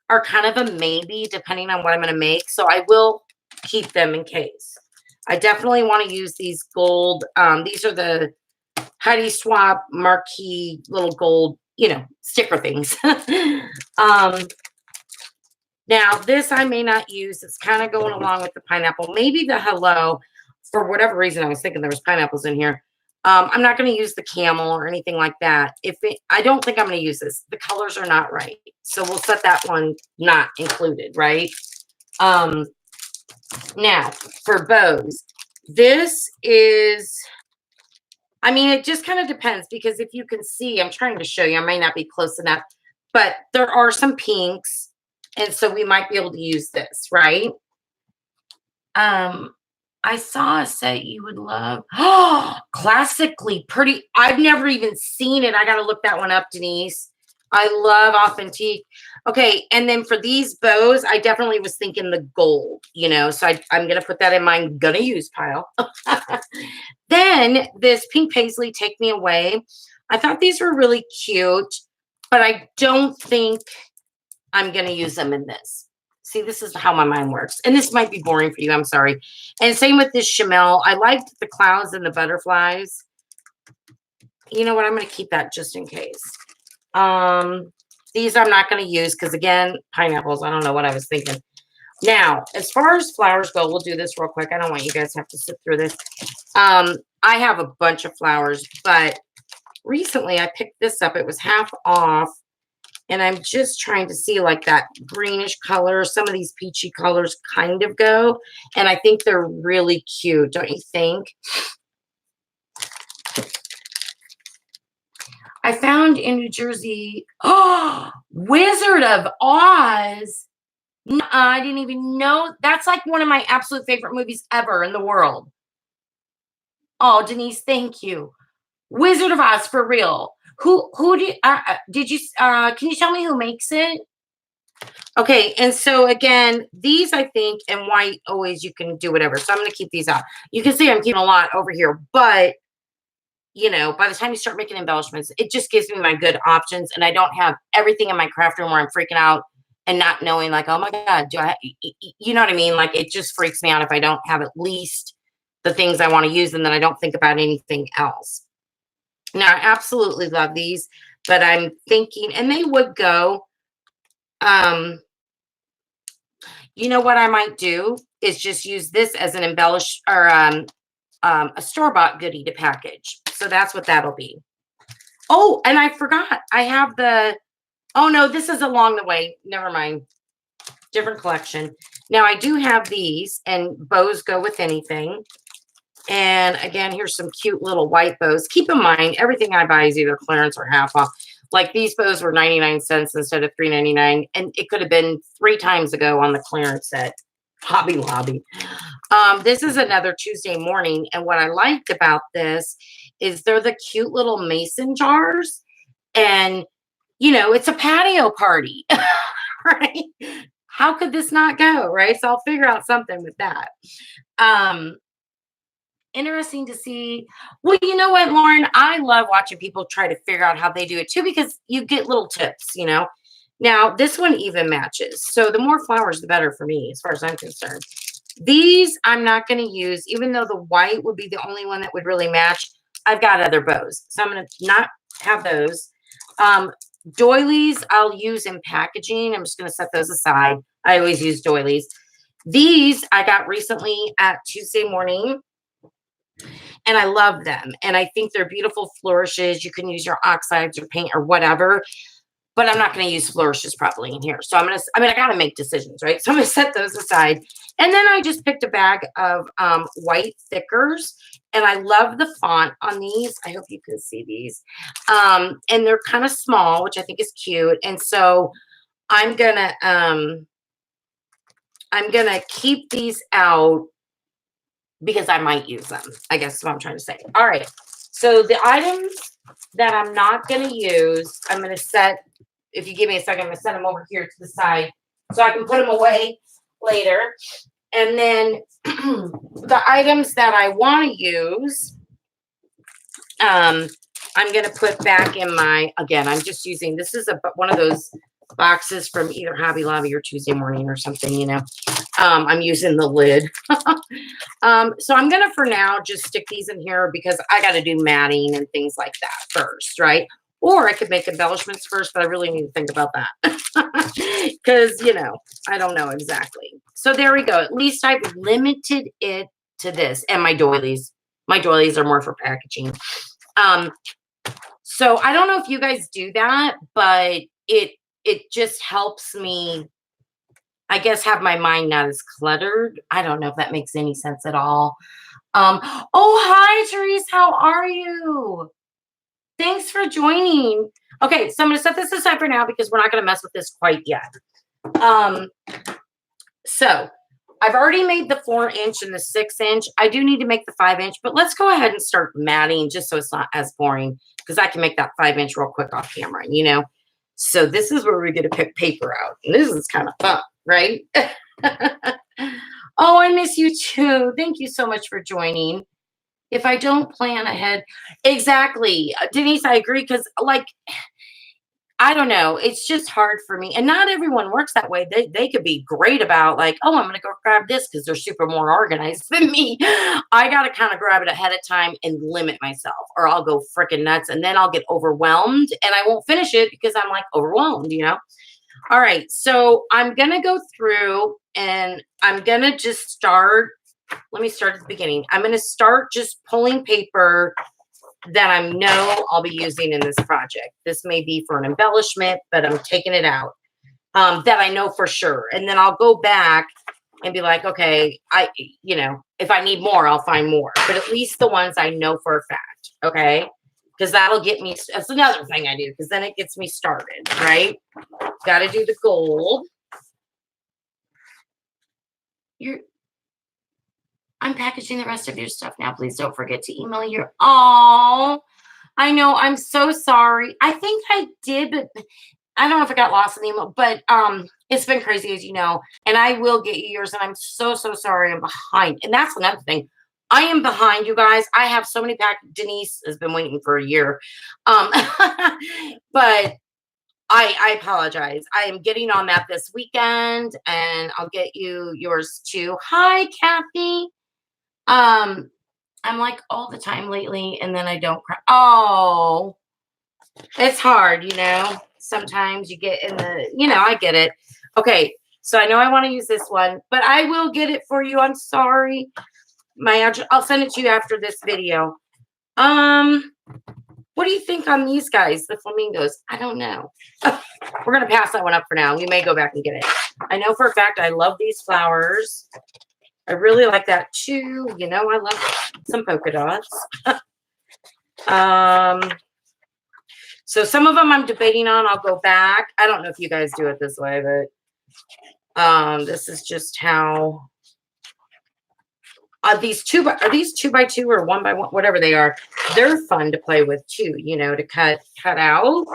are kind of a maybe depending on what I'm going to make. So I will keep them in case. I definitely want to use these gold. These are the Heidi Swap marquee little gold, you know, sticker things. Now this I may not use. It's kind of going along with the pineapple. Maybe the hello, for whatever reason, I was thinking there was pineapples in here. I'm not going to use the camel or anything like that. I don't think I'm going to use this. The colors are not right. So we'll set that one not included, right? Now for bows, this is, I mean, it just kind of depends because if you can see, I'm trying to show you, I may not be close enough, but there are some pinks. And so we might be able to use this, right? I saw a set you would love. Oh, classically pretty. I've never even seen it. I got to look that one up, Denise. I love authentique. Okay. And then for these bows, I definitely was thinking the gold, you know, so I'm going to put that in my gonna use pile. Then this pink paisley, Take Me Away. I thought these were really cute, but I don't think I'm going to use them in this. See, this is how my mind works. And this might be boring for you. I'm sorry. And same with this Chamel. I liked the clouds and the butterflies. You know what? I'm going to keep that just in case. These I'm not going to use because, again, pineapples. I don't know what I was thinking. Now, as far as flowers go, we'll do this real quick. I don't want you guys to have to sit through this. I have a bunch of flowers, but recently I picked this up. It was half off. And I'm just trying to see like that greenish color. Some of these peachy colors kind of go. And I think they're really cute, don't you think? I found in New Jersey, oh, Wizard of Oz. I didn't even know. That's like one of my absolute favorite movies ever in the world. Oh, Denise, thank you. Wizard of Oz, for real. Who did you can you tell me who makes it? Okay, and so again, these I think in white always you can do whatever. So I'm going to keep these out. You can see I'm keeping a lot over here, but you know, by the time you start making embellishments, it just gives me my good options, and I don't have everything in my craft room where I'm freaking out and not knowing like, oh my god, do I? You know what I mean? Like it just freaks me out if I don't have at least the things I want to use, and then I don't think about anything else. Now, I absolutely love these, but I'm thinking, and they would go, you know what I might do is just use this as an embellish or a store-bought goodie to package. So that's what that'll be. Oh, and I forgot. I have the, oh no, this is along the way. Never mind. Different collection. Now I do have these, and bows go with anything. And again, here's some cute little white bows. Keep in mind, everything I buy is either clearance or half off. Like these bows were 99 cents instead of $3.99. And it could have been 3 times ago on the clearance set. Hobby Lobby. This is another Tuesday morning. And what I liked about this is they're the cute little mason jars. And, you know, it's a patio party, right? How could this not go, right? So I'll figure out something with that. Interesting to see. Well, you know what, Lauren? I love watching people try to figure out how they do it too, because you get little tips, you know. Now, this one even matches. So the more flowers, the better for me, as far as I'm concerned. These I'm not going to use, even though the white would be the only one that would really match. I've got other bows, so I'm going to not have those. Doilies I'll use in packaging. I'm just going to set those aside. I always use doilies. These I got recently at Tuesday morning. And I love them. And I think they're beautiful flourishes. You can use your oxides or paint or whatever. but I'm not going to use flourishes probably in here. So I got to make decisions, right? So I'm going to set those aside. And then I just picked a bag of white thickers, and I love the font on these. I hope you can see these. And they're kind of small, which I think is cute. And so I'm going to keep these out because I might use them. I guess is what I'm trying to say. All right. So the items that I'm not going to use, I'm going to set, if you give me a second, I'm going to set them over here to the side so I can put them away later. And then the items that I want to use, I'm going to put back in my, again, I'm just using, this is one of those boxes from either Hobby Lobby or Tuesday Morning or something, you know. I'm using the lid. So I'm going to, for now, just stick these in here because I got to do matting and things like that first, right? Or I could make embellishments first, but I really need to think about that because, you know, I don't know exactly. So there we go. At least I've limited it to this and my doilies. My doilies are more for packaging. So I don't know if you guys do that, but it just helps me, I guess, have my mind not as cluttered. I don't know if that makes any sense at all. Oh, hi, Therese. How are you? Thanks for joining. Okay, so I'm going to set this aside for now because we're not going to mess with this quite yet. So I've already made the 4-inch and the 6-inch. I do need to make the 5-inch, but let's go ahead and start matting just so it's not as boring because I can make that 5-inch real quick off camera, you know? So this is where we get to pick paper out. And this is kind of fun, right? Oh, I miss you too. Thank you so much for joining. If I don't plan ahead, exactly. Denise, I agree because, like, I don't know. It's just hard for me. And not everyone works that way. They could be great about, like, oh, I'm going to go grab this because they're super more organized than me. I got to kind of grab it ahead of time and limit myself, or I'll go freaking nuts and then I'll get overwhelmed and I won't finish it because I'm like overwhelmed, you know? All right. So I'm going to go through and I'm going to just start. Let me start at the beginning. I'm going to start just pulling paper that I know I'll be using in this project. This may be for an embellishment, but I'm taking it out that I know for sure. And then I'll go back and be like, okay, you know, if I need more, I'll find more. But at least the ones I know for a fact, okay? Because that'll get me, that's another thing I do, because then it gets me started, right? Got to do the gold. I'm packaging the rest of your stuff now. Please don't forget to email your. Oh, I know. I'm so sorry. I think I did, but I don't know if it got lost in the email. But it's been crazy, as you know. And I will get you yours. And I'm so sorry. I'm behind. And that's another thing. I am behind, you guys. I have so many packages. Denise has been waiting for a year. But I apologize. I am getting on that this weekend, and I'll get you yours too. Hi, Kathy. I'm like all the time lately, and then I don't cry. Oh, it's hard, you know. Sometimes you get in the, you know, I get it. Okay, so I know I want to use this one, but I will get it for you. I'm sorry. My address, I'll send it to you after this video. What do you think on these guys, the flamingos? I don't know. We're gonna pass that one up for now. We may go back and get it. I know for a fact I love these flowers. I really like that too. You know, I love some polka dots. So some of them I'm debating on. I'll go back. I don't know if you guys do it this way, but this is just how are these 2x2 or 1x1, whatever they are. They're fun to play with too, you know, to cut out.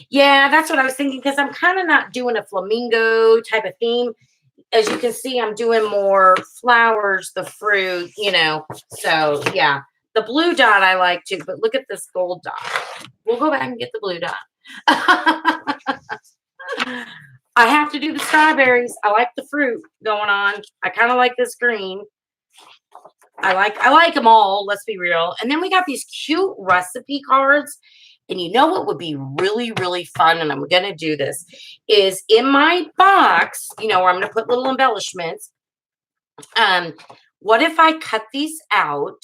Yeah, that's what I was thinking, because I'm kind of not doing a flamingo type of theme. As you can see, I'm doing more flowers, the fruit, you know. So, yeah. The blue dot I like too, but look at this gold dot. We'll go back and get the blue dot. I have to do the strawberries. I like the fruit going on. I kind of like this green. I like them all, let's be real. And then we got these cute recipe cards. And you know what would be really, really fun, and I'm going to do this, is in my box, you know, where I'm going to put little embellishments. What if I cut these out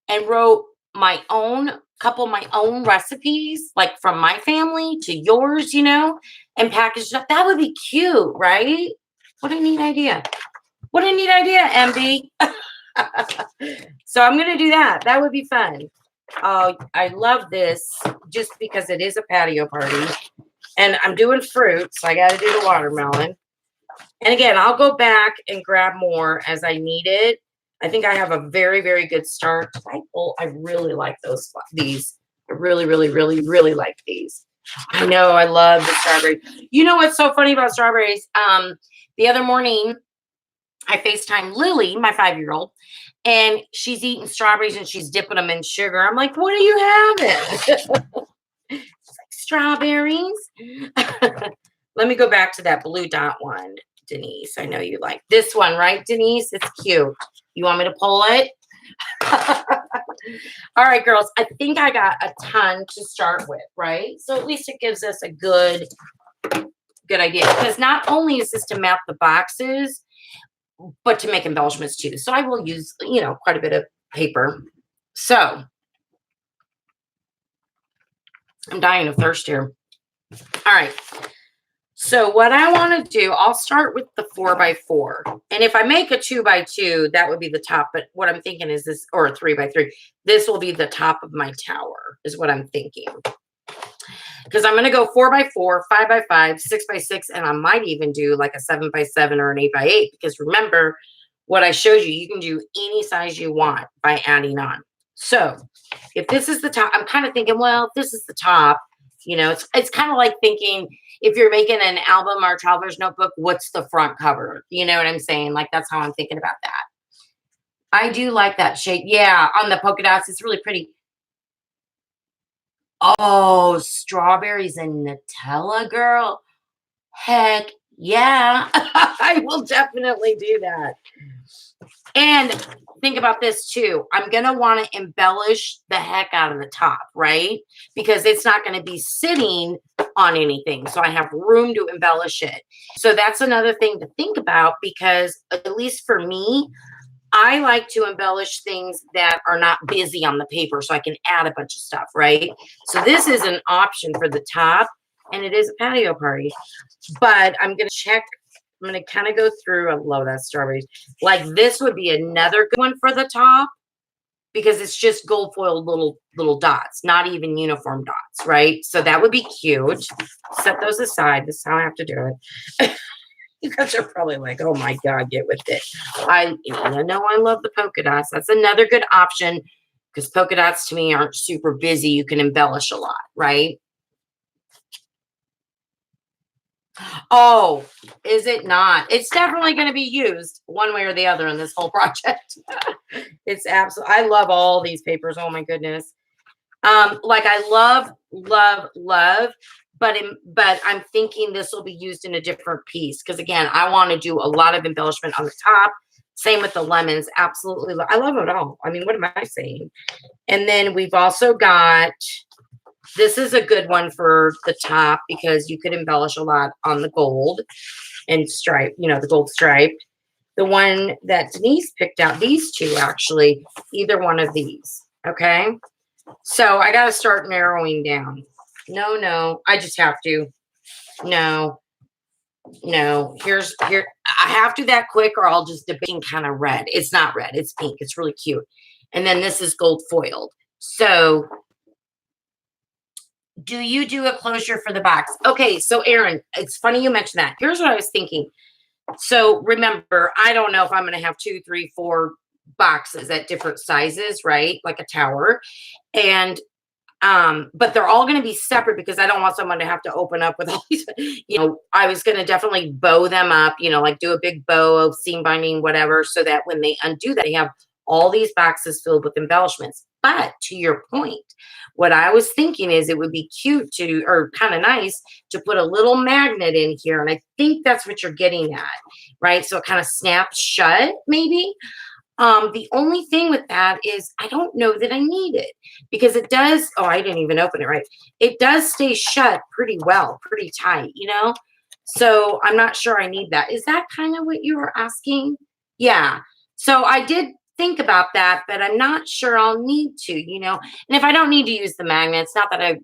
and wrote my own couple of my own recipes, like from my family to yours, you know, and package up. That would be cute, right? What a neat idea. What a neat idea, MB. So I'm going to do that. That would be fun. Oh, I love this just because it is a patio party. And I'm doing fruit, so I got to do the watermelon. And again, I'll go back and grab more as I need it. I think I have a very, very good start. I really like these. I really, really, really, really like these. I know I love the strawberry. You know what's so funny about strawberries? The other morning, I FaceTime Lily, my 5-year-old, and she's eating strawberries and she's dipping them in sugar. I'm like, what are you having? It's like strawberries. Let me go back to that blue dot one, Denise. I know you like this one, right, Denise? It's cute. You want me to pull it? All right, girls. I think I got a ton to start with, right? So at least it gives us a good idea. Because not only is this to map the boxes, but to make embellishments too. So I will use, you know, quite a bit of paper. So I'm dying of thirst here. All right. So what I want to do, I'll start with the 4x4. And if I make a 2x2, that would be the top. But what I'm thinking is this, or a 3x3, this will be the top of my tower, is what I'm thinking. Because I'm going to go 4x4, 5x5, 6x6, and I might even do like a 7x7 or an 8x8. Because remember what I showed you, you can do any size you want by adding on. So if this is the top, I'm kind of thinking, well, if this is the top, you know, it's kind of like thinking if you're making an album or a traveler's notebook, what's the front cover? You know what I'm saying? Like, that's how I'm thinking about that. I do like that shape. Yeah, on the polka dots, it's really pretty. Oh, strawberries and Nutella, girl. Heck yeah. I will definitely do that. And think about this too. I'm going to want to embellish the heck out of the top, right? Because it's not going to be sitting on anything. So I have room to embellish it. So that's another thing to think about, because at least for me, I like to embellish things that are not busy on the paper so I can add a bunch of stuff, right? So this is an option for the top, and it is a patio party. But I'm going to check. I'm going to kind of go through. I love that strawberries. Like this would be another good one for the top, because it's just gold foiled little dots, not even uniform dots, right? So that would be cute. Set those aside. This is how I have to do it. You guys are probably like, oh my God, get with it. I know I love the polka dots. That's another good option, because polka dots to me aren't super busy. You can embellish a lot, right? Oh, is it not? It's definitely going to be used one way or the other in this whole project. It's absolutely, I love all these papers. Oh my goodness. Like I love, but I'm thinking this will be used in a different piece. Because again, I want to do a lot of embellishment on the top. Same with the lemons. Absolutely. I love it all. I mean, what am I saying? And then we've also got, this is a good one for the top, because you could embellish a lot on the gold and stripe, you know, the gold striped. The one that Denise picked out, these two actually, either one of these. Okay. So I got to start narrowing down. No, I just have to. No. Here. I have to do that quick, or I'll just debate kind of red. It's not red. It's pink. It's really cute. And then this is gold foiled. So do you do a closure for the box? Okay, so Erin, it's funny you mentioned that. Here's what I was thinking. So remember, I don't know if I'm going to have 2, 3, 4 boxes at different sizes, right? Like a tower. And but they're all going to be separate, because I don't want someone to have to open up with all these, you know, I was going to definitely bow them up, you know, like do a big bow of seam binding, whatever, so that when they undo that, they have all these boxes filled with embellishments. But to your point, what I was thinking is it would be cute to, or kind of nice to put a little magnet in here. And I think that's what you're getting at, right? So it kind of snaps shut, maybe. The only thing with that is I don't know that I need it, because it does, oh, I didn't even open it right. It does stay shut pretty well, pretty tight, you know? So I'm not sure I need that. Is that kind of what you were asking? Yeah. So I did think about that, but I'm not sure I'll need to, And if I don't need to use the magnets, not that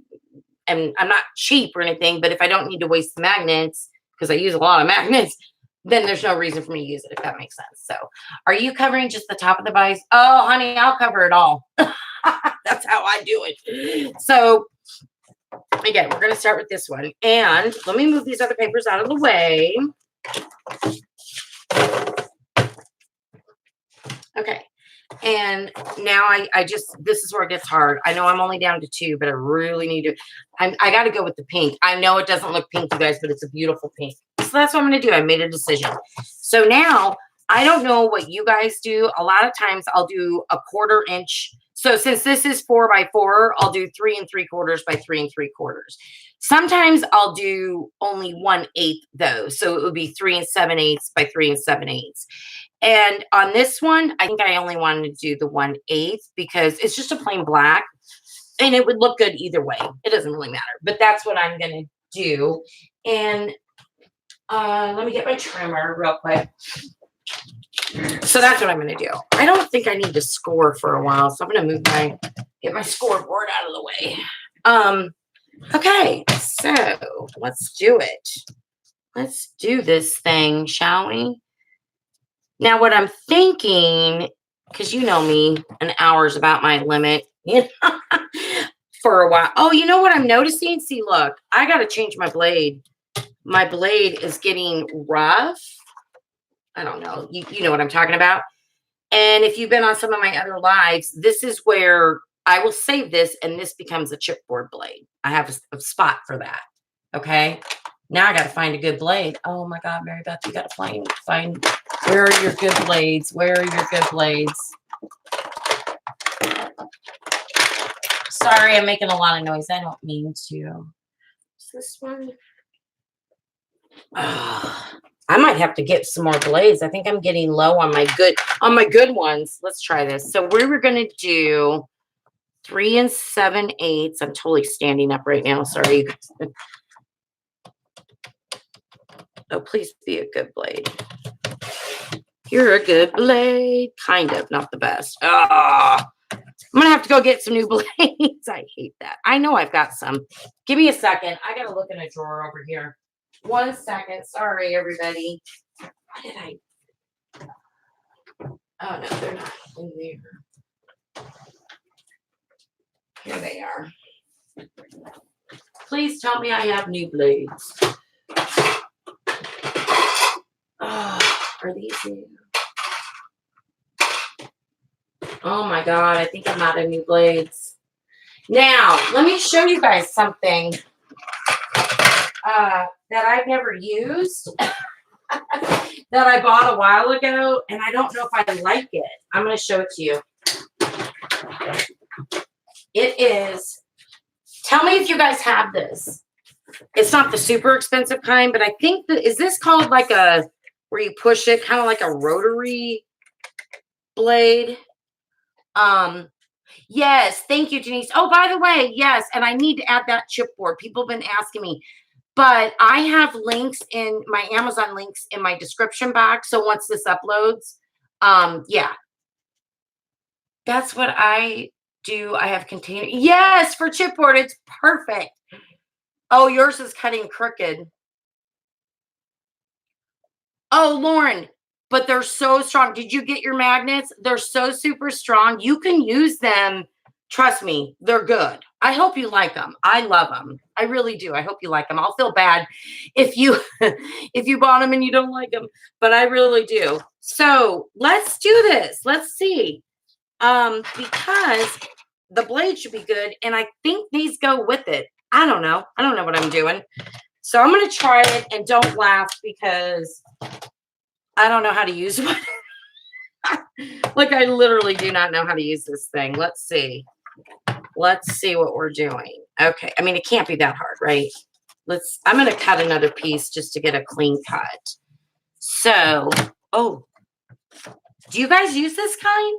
I'm not cheap or anything, but if I don't need to waste the magnets, because I use a lot of magnets, then there's no reason for me to use it, if that makes sense. So are you covering just the top of the vise? Oh, honey, I'll cover it all. That's how I do it. So again, we're going to start with this one. And let me move these other papers out of the way. Okay. And now I just, this is where it gets hard. I know I'm only down to 2, but I really need to, I got to go with the pink. I know it doesn't look pink, you guys, but it's a beautiful pink. So that's what I'm going to do. I made a decision. So now I don't know what you guys do. A lot of times I'll do a 1/4 inch. So since this is 4 by 4, I'll do 3 3/4 by 3 3/4. Sometimes I'll do only 1/8 though. So it would be 3 7/8 by 3 7/8. And on this one, I think I only wanted to do the 1/8 because it's just a plain black and it would look good either way. It doesn't really matter, but that's what I'm going to do. And let me get my trimmer real quick. So that's what I'm going to do. I don't think I need to score for a while, so I'm going to get my scoreboard out of the way. Okay, so let's do it. Let's do this thing, shall we? Now, what I'm thinking, because you know me, an hour is about my limit for a while. Oh, you know what I'm noticing? See, look, I got to change my blade. My blade is getting rough. I don't know. You know what I'm talking about. And if you've been on some of my other lives, this is where I will save this and this becomes a chipboard blade. I have a spot for that. Okay. Now I got to find a good blade. Oh my God, Mary Beth, you got to find where are your good blades? Where are your good blades? Sorry, I'm making a lot of noise. I don't mean to. Is this one? I might have to get some more blades. I think I'm getting low on my good ones. Let's try this. So we were going to do 3 7/8. I'm totally standing up right now. Sorry. Oh, please be a good blade. You're a good blade. Kind of, not the best. I'm going to have to go get some new blades. I hate that. I know I've got some. Give me a second. I got to look in a drawer over here. 1 second. Sorry, everybody. What did I? Oh, no, they're not in there. Here they are. Please tell me I have new blades. Oh, are these new? Oh my God, I think I'm out of new blades. Now, let me show you guys something that I've never used that I bought a while ago, and I don't know if I like it. I'm going to show it to you. It is, tell me if you guys have this. It's not the super expensive kind, but I think that, is this called like a, where you push it, kind of like a rotary blade? Yes, thank you, Denise. Oh, by the way, yes, and I need to add that chipboard. People have been asking me, but I have links in my Amazon links in my description box. So once this uploads, yeah, that's what I do. I have container. Yes, for chipboard, it's perfect. Oh, yours is cutting crooked. Oh, Lauren, but they're so strong. Did you get your magnets? They're so super strong. You can use them. Trust me, they're good. I hope you like them. I love them. I really do. I hope you like them. I'll feel bad if you if you bought them and you don't like them, but I really do. So let's do this. Let's see. Because the blade should be good, and I think these go with it. I don't know. I don't know what I'm doing. So I'm going to try it, and don't laugh because I don't know how to use one. Like, I literally do not know how to use this thing. Let's see. Let's see what we're doing. Okay. I mean, it can't be that hard, right? I'm going to cut another piece just to get a clean cut. So, oh, do you guys use this kind?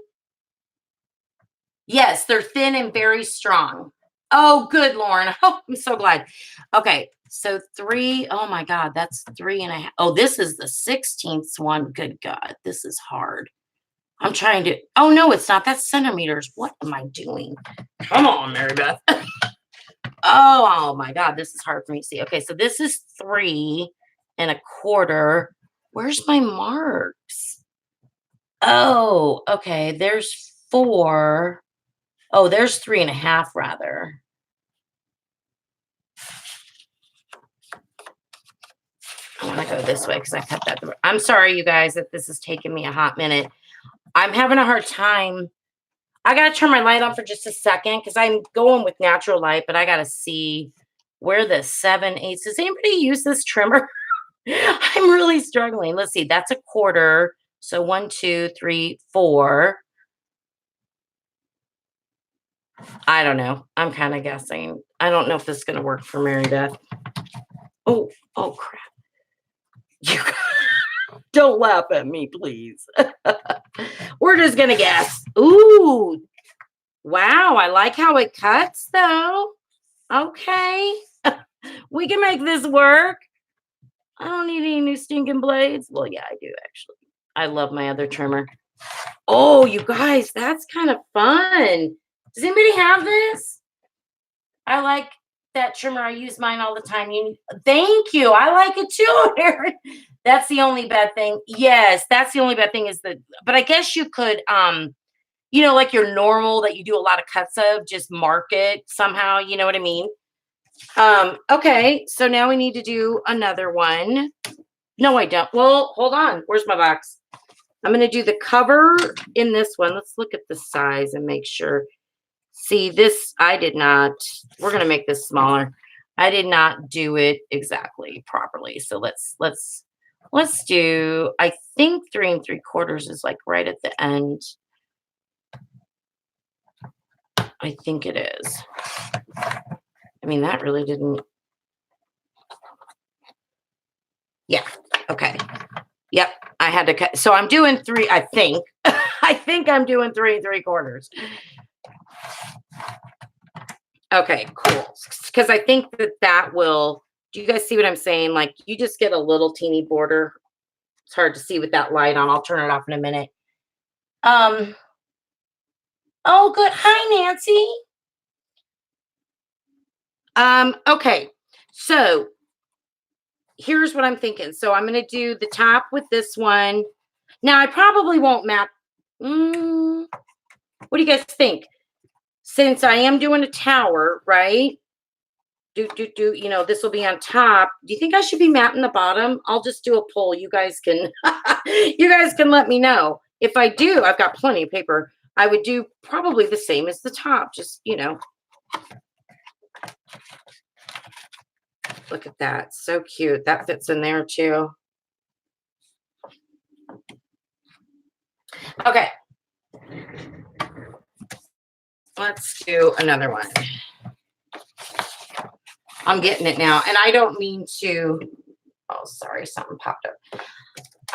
Yes, they're thin and very strong. Oh, good, Lauren. Oh, I'm so glad. Okay. So 3, oh my God, that's 3 1/2. Oh, this is the 16th one. Good God, this is hard. I'm trying to, oh no, it's not. That's centimeters. What am I doing? Come on, Mary Beth. Oh my God, this is hard for me to see. Okay, so this is 3 1/4. Where's my marks? Oh, okay. There's 4. Oh, there's 3 1/2 rather. I want to go this way because I cut that. I'm sorry, you guys, that this is taking me a hot minute. I'm having a hard time. I got to turn my light on for just a second because I'm going with natural light, but I got to see where the 7/8. Does anybody use this trimmer? I'm really struggling. Let's see. That's 1/4. So 1, 2, 3, 4. I don't know. I'm kind of guessing. I don't know if this is going to work for Mary Beth. Oh, oh crap. You don't laugh at me, please. We're just going to guess. Ooh. Wow. I like how it cuts though. Okay. We can make this work. I don't need any new stinking blades. Well, yeah, I do actually. I love my other trimmer. Oh, you guys, that's kind of fun. Does anybody have this? I like that trimmer. I use mine all the time. Thank you. I like it too, Aaron. That's the only bad thing. Yes, that's the only bad thing is that, but I guess you could, like your normal that you do a lot of cuts of, just mark it somehow. You know what I mean? Okay, so now we need to do another one. No, I don't. Well, hold on. Where's my box? I'm going to do the cover in this one. Let's look at the size and make sure. See, this, I did not, we're going to make this smaller. I did not do it exactly properly. So let's do, I think 3 3/4 is like right at the end. I think it is. I mean, that really didn't. Yeah. Okay. Yep. I had to cut. So I'm doing 3, I think. I think I'm doing 3 3/4. Okay, cool. Because I think that will, do you guys see what I'm saying? Like you just get a little teeny border. It's hard to see with that light on. I'll turn it off in a minute. Oh, good. Hi, Nancy. Okay. So here's what I'm thinking. So I'm going to do the top with this one. Now I probably won't map. What do you guys think? Since I am doing a tower, right? This will be on top. Do you think I should be mapping the bottom? I'll just do a poll. You guys can, you guys can let me know. If I do, I've got plenty of paper. I would do probably the same as the top. Just, look at that. So cute. That fits in there too. Okay. Let's do another one. I'm getting it now. And I don't mean to, oh, sorry, something popped up.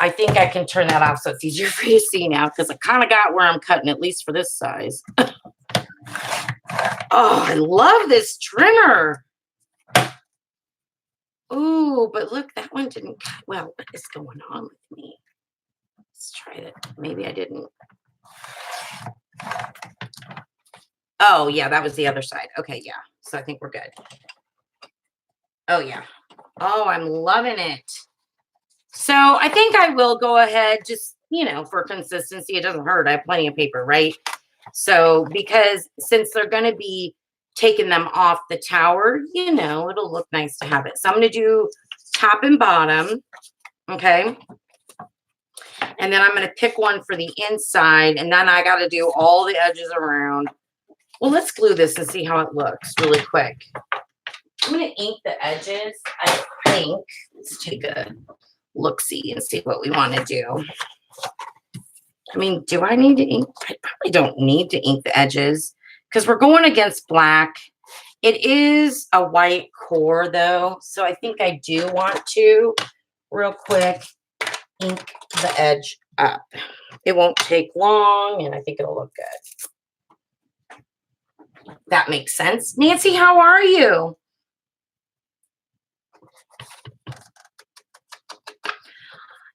I think I can turn that off so it's easier for you to see now because I kind of got where I'm cutting, at least for this size. Oh, I love this trimmer. Ooh, but look, that one didn't cut well. What is going on with me? Let's try it. Maybe I didn't. Oh, yeah, that was the other side. Okay, yeah. So I think we're good. Oh, yeah. Oh, I'm loving it. So I think I will go ahead just, for consistency. It doesn't hurt. I have plenty of paper, right? So because since they're going to be taking them off the tower, it'll look nice to have it. So I'm going to do top and bottom. Okay. And then I'm going to pick one for the inside. And then I got to do all the edges around. Well, let's glue this and see how it looks really quick. I'm going to ink the edges, I think. Let's take a look-see and see what we want to do. I mean, do I need to ink? I probably don't need to ink the edges because we're going against black. It is a white core, though, so I think I do want to, real quick, ink the edge up. It won't take long, and I think it'll look good. That makes sense. Nancy, how are you?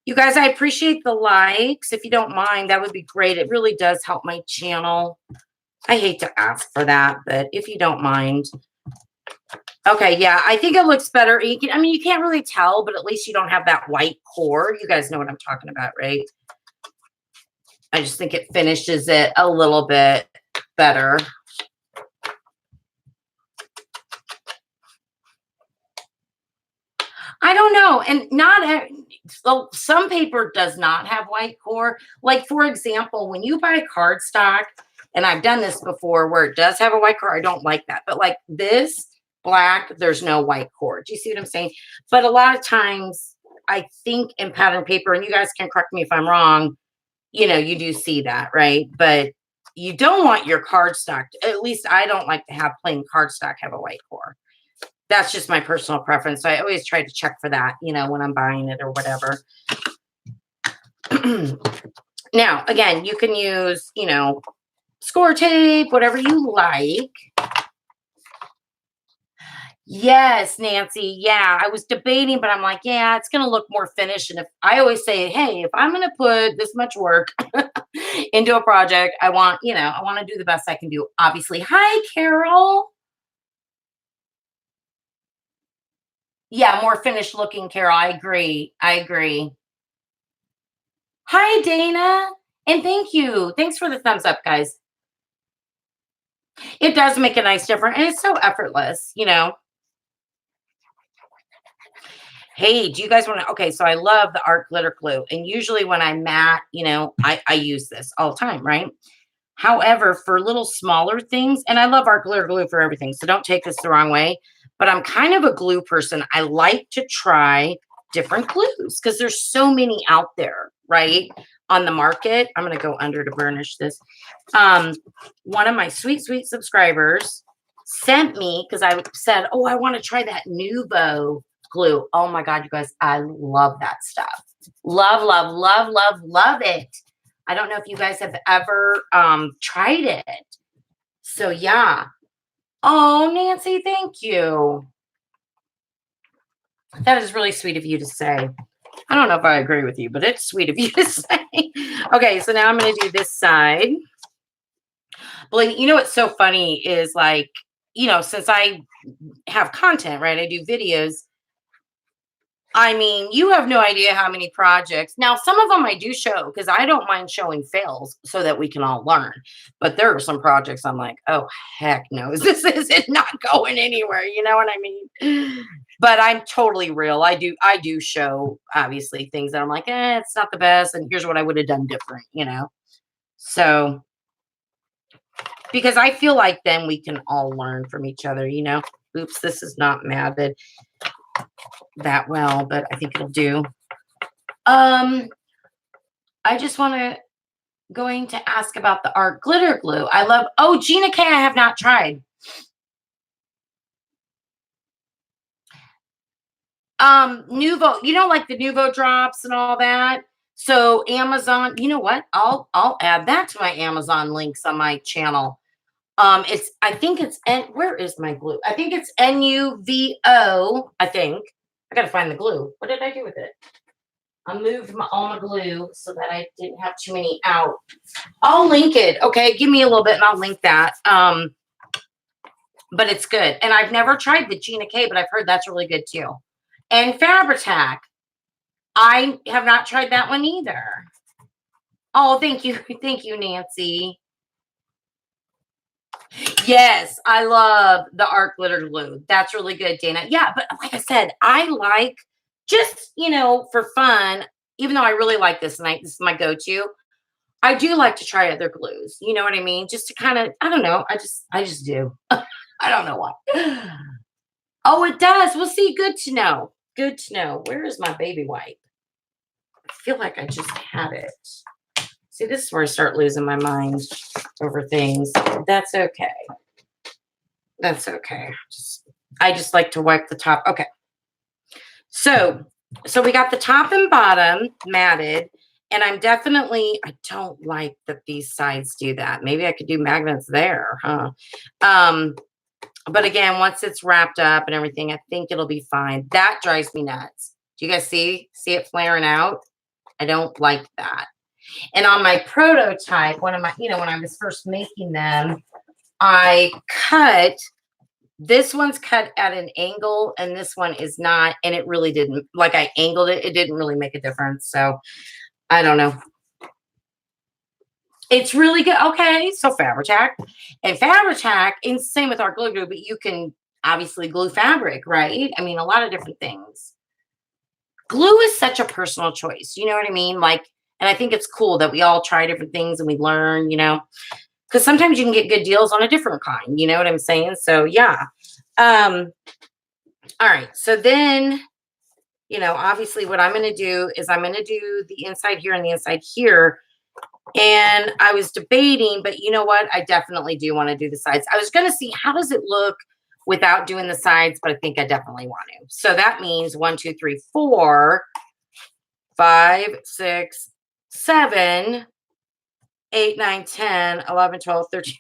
You guys, I appreciate the likes. If you don't mind, that would be great. It really does help my channel. I hate to ask for that, but if you don't mind. Okay, yeah, I think it looks better. I mean, you can't really tell, but at least you don't have that white core. You guys know what I'm talking about, right? I just think it finishes it a little bit better. I don't know. And not so some paper does not have white core. Like, for example, when you buy cardstock, and I've done this before where it does have a white core, I don't like that. But like this black, there's no white core. Do you see what I'm saying? But a lot of times, I think in pattern paper, and you guys can correct me if I'm wrong, you do see that, right? But you don't want your cardstock, at least I don't like to have plain cardstock have a white core. That's just my personal preference. So I always try to check for that, when I'm buying it or whatever. Now, again, you can use, score tape, whatever you like. Yes, Nancy. Yeah, I was debating, but I'm like, yeah, it's going to look more finished. And if I always say, hey, if I'm going to put this much work into a project, I want to do the best I can do, obviously. Hi, Carol. Yeah, more finished looking, Carol. I agree. I agree. Hi, Dana. And thank you. Thanks for the thumbs up, guys. It does make a nice difference. And it's so effortless. Hey, do you guys want to? Okay, so I love the art glitter glue. And usually when I'm matte, I use this all the time, right? However, for little smaller things, and I love art glitter glue for everything, so don't take this the wrong way, but I'm kind of a glue person. I like to try different glues because there's so many out there, right? On the market. I'm going to go under to burnish this. One of my sweet, sweet subscribers sent me, because I said, oh, I want to try that Nuvo glue. Oh my God, you guys, I love that stuff. Love, love, love, love, love it. I don't know if you guys have ever tried it. So yeah. Oh, Nancy, thank you. That is really sweet of you to say. I don't know if I agree with you, but it's sweet of you to say. Okay, so now I'm going to do this side. Believe me, what's so funny is like, since I have content, right? I do videos. I mean, you have no idea how many projects. Now, some of them I do show because I don't mind showing fails so that we can all learn. But there are some projects I'm like, oh, heck no, this is not going anywhere. You know what I mean? But I'm totally real. I do show, obviously, things that I'm like, it's not the best. And here's what I would have done different. So, because I feel like then we can all learn from each other. Oops, this is not matted that well, but I think it'll do. I just going to ask about the art glitter glue. I love, Gina K, I have not tried. Nuvo, like the Nuvo drops and all that. So Amazon, you know what? I'll add that to my Amazon links on my channel. I think it's where is my glue? I think it's NUVO, I think. I gotta find the glue. What did I do with it? I moved all my glue so that I didn't have too many out. I'll link it. Okay, give me a little bit and I'll link that. But it's good. And I've never tried the Gina K, but I've heard that's really good too. And Fabri-Tac. I have not tried that one either. Oh, thank you. Thank you, Nancy. Yes, I love the art glitter glue. That's really good, Dana. Yeah, but like I said, I like just, for fun, even though I really like this and this is my go-to, I do like to try other glues. You know what I mean? Just to kind of, I don't know. I just do. I don't know why. Oh, it does. Well, see, good to know. Good to know. Where is my baby wipe? I feel like I just had it. See, this is where I start losing my mind over things. That's okay. That's okay. I just like to wipe the top. Okay. So we got the top and bottom matted. And I don't like that these sides do that. Maybe I could do magnets there, huh? But again, once it's wrapped up and everything, I think it'll be fine. That drives me nuts. Do you guys see it flaring out? I don't like that. And on my prototype, one of my, when I was first making them, I cut, this one's cut at an angle and this one is not. And it really didn't, like I angled it, it didn't really make a difference. So I don't know. It's really good. Okay, so Fabri-Tac. And Fabri-Tac, and same with our glue, but you can obviously glue fabric, right? I mean, a lot of different things. Glue is such a personal choice. You know what I mean? Like, and I think it's cool that we all try different things and we learn, because sometimes you can get good deals on a different kind. You know what I'm saying? So yeah. All right. So then, obviously what I'm going to do is I'm going to do the inside here and the inside here. And I was debating, but you know what? I definitely do want to do the sides. I was going to see how does it look without doing the sides, but I think I definitely want to. So that means 1, 2, 3, 4, 5, 6, 7, 8, 9, 10, 11, 12, 13,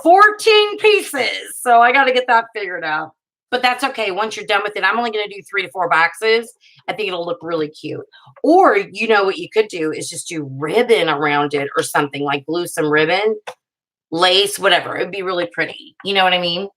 14 pieces. So I got to get that figured out. But that's okay. Once you're done with it, I'm only going to do 3 to 4 boxes. I think it'll look really cute. Or, what you could do is just do ribbon around it or something, like glue some ribbon, lace, whatever. It'd be really pretty. You know what I mean?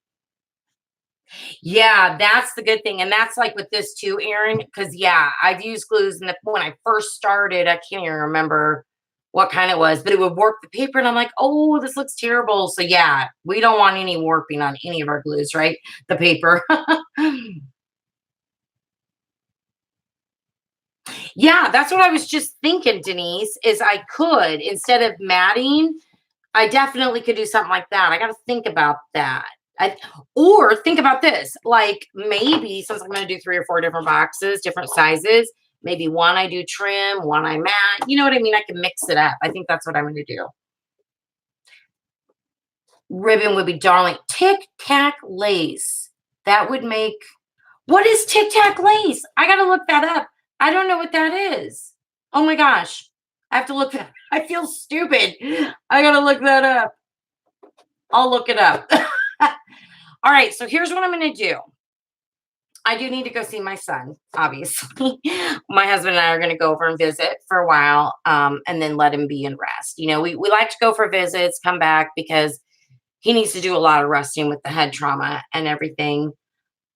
Yeah, that's the good thing. And that's like with this too, Erin, because yeah, I've used glues when I first started, I can't even remember what kind it was, but it would warp the paper and I'm like, oh, this looks terrible. So yeah, we don't want any warping on any of our glues, right? The paper. Yeah, that's what I was just thinking, Denise, is I could, instead of matting, I definitely could do something like that. I got to think about that. Or think about this, like maybe since I'm going to do 3 or 4 different boxes, different sizes, maybe one I do trim, one I mat. You know what I mean? I can mix it up. I think that's what I'm going to do. Ribbon would be darling. Tic Tac lace. That would make. What is Tic Tac lace? I got to look that up. I don't know what that is. Oh my gosh. I have to look that. I feel stupid. I got to look that up. I'll look it up. All right. So here's what I'm going to do. I do need to go see my son, obviously. My husband and I are going to go over and visit for a while and then let him be in rest. We like to go for visits, come back because he needs to do a lot of resting with the head trauma and everything.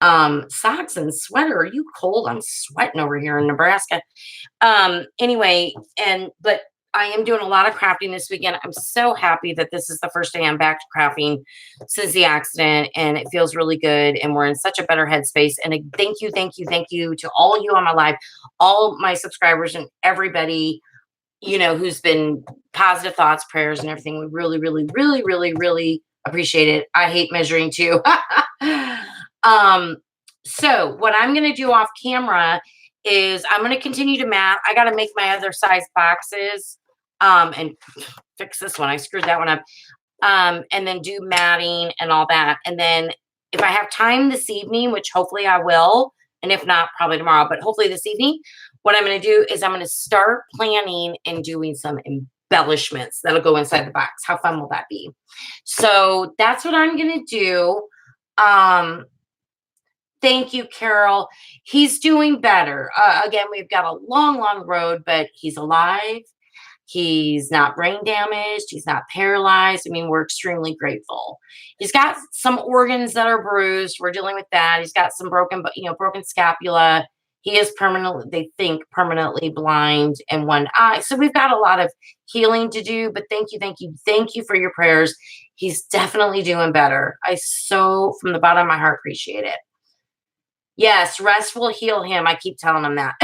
Socks and sweater. Are you cold? I'm sweating over here in Nebraska. Anyway, but I am doing a lot of crafting this weekend. I'm so happy that this is the first day I'm back to crafting since the accident, and it feels really good. And we're in such a better headspace. And thank you to all you on my live, all my subscribers, and everybody, who's been positive thoughts, prayers, and everything. We really, really, really, really, really appreciate it. I hate measuring too. So what I'm going to do off camera is I'm going to continue to mat. I got to make my other size boxes, and fix this one. I screwed that one up. And then do matting and all that. And then if I have time this evening, which hopefully I will, and if not, probably tomorrow, but hopefully this evening, what I'm going to do is I'm going to start planning and doing some embellishments that'll go inside the box. How fun will that be? So that's what I'm going to do. Thank you, Carol. He's doing better. Again, we've got a long, long road, but he's alive. He's not brain damaged. He's not paralyzed. I mean, we're extremely grateful. He's got some organs that are bruised. We're dealing with that. He's got some broken scapula. He is they think permanently blind in one eye. So we've got a lot of healing to do, but thank you for your prayers. He's definitely doing better. I so, from the bottom of my heart, appreciate it. Yes, rest will heal him. I keep telling him that.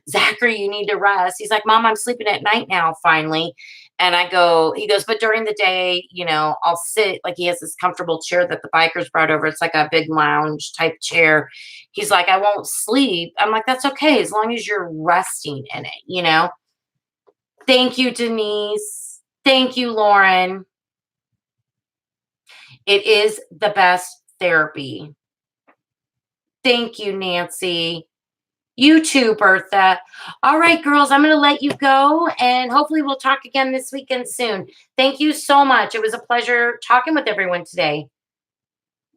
Zachary, you need to rest. He's like, Mom, I'm sleeping at night now, finally. And he goes, but during the day, I'll sit. Like, he has this comfortable chair that the bikers brought over. It's like a big lounge type chair. He's like, I won't sleep. I'm like, that's okay, as long as you're resting in it, Thank you, Denise. Thank you, Lauren. It is the best therapy. Thank you, Nancy. You too, Bertha. All right, girls, I'm going to let you go, and hopefully we'll talk again this weekend soon. Thank you so much. It was a pleasure talking with everyone today.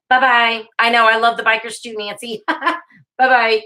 Bye-bye. I know, I love the bikers too, Nancy. Bye-bye.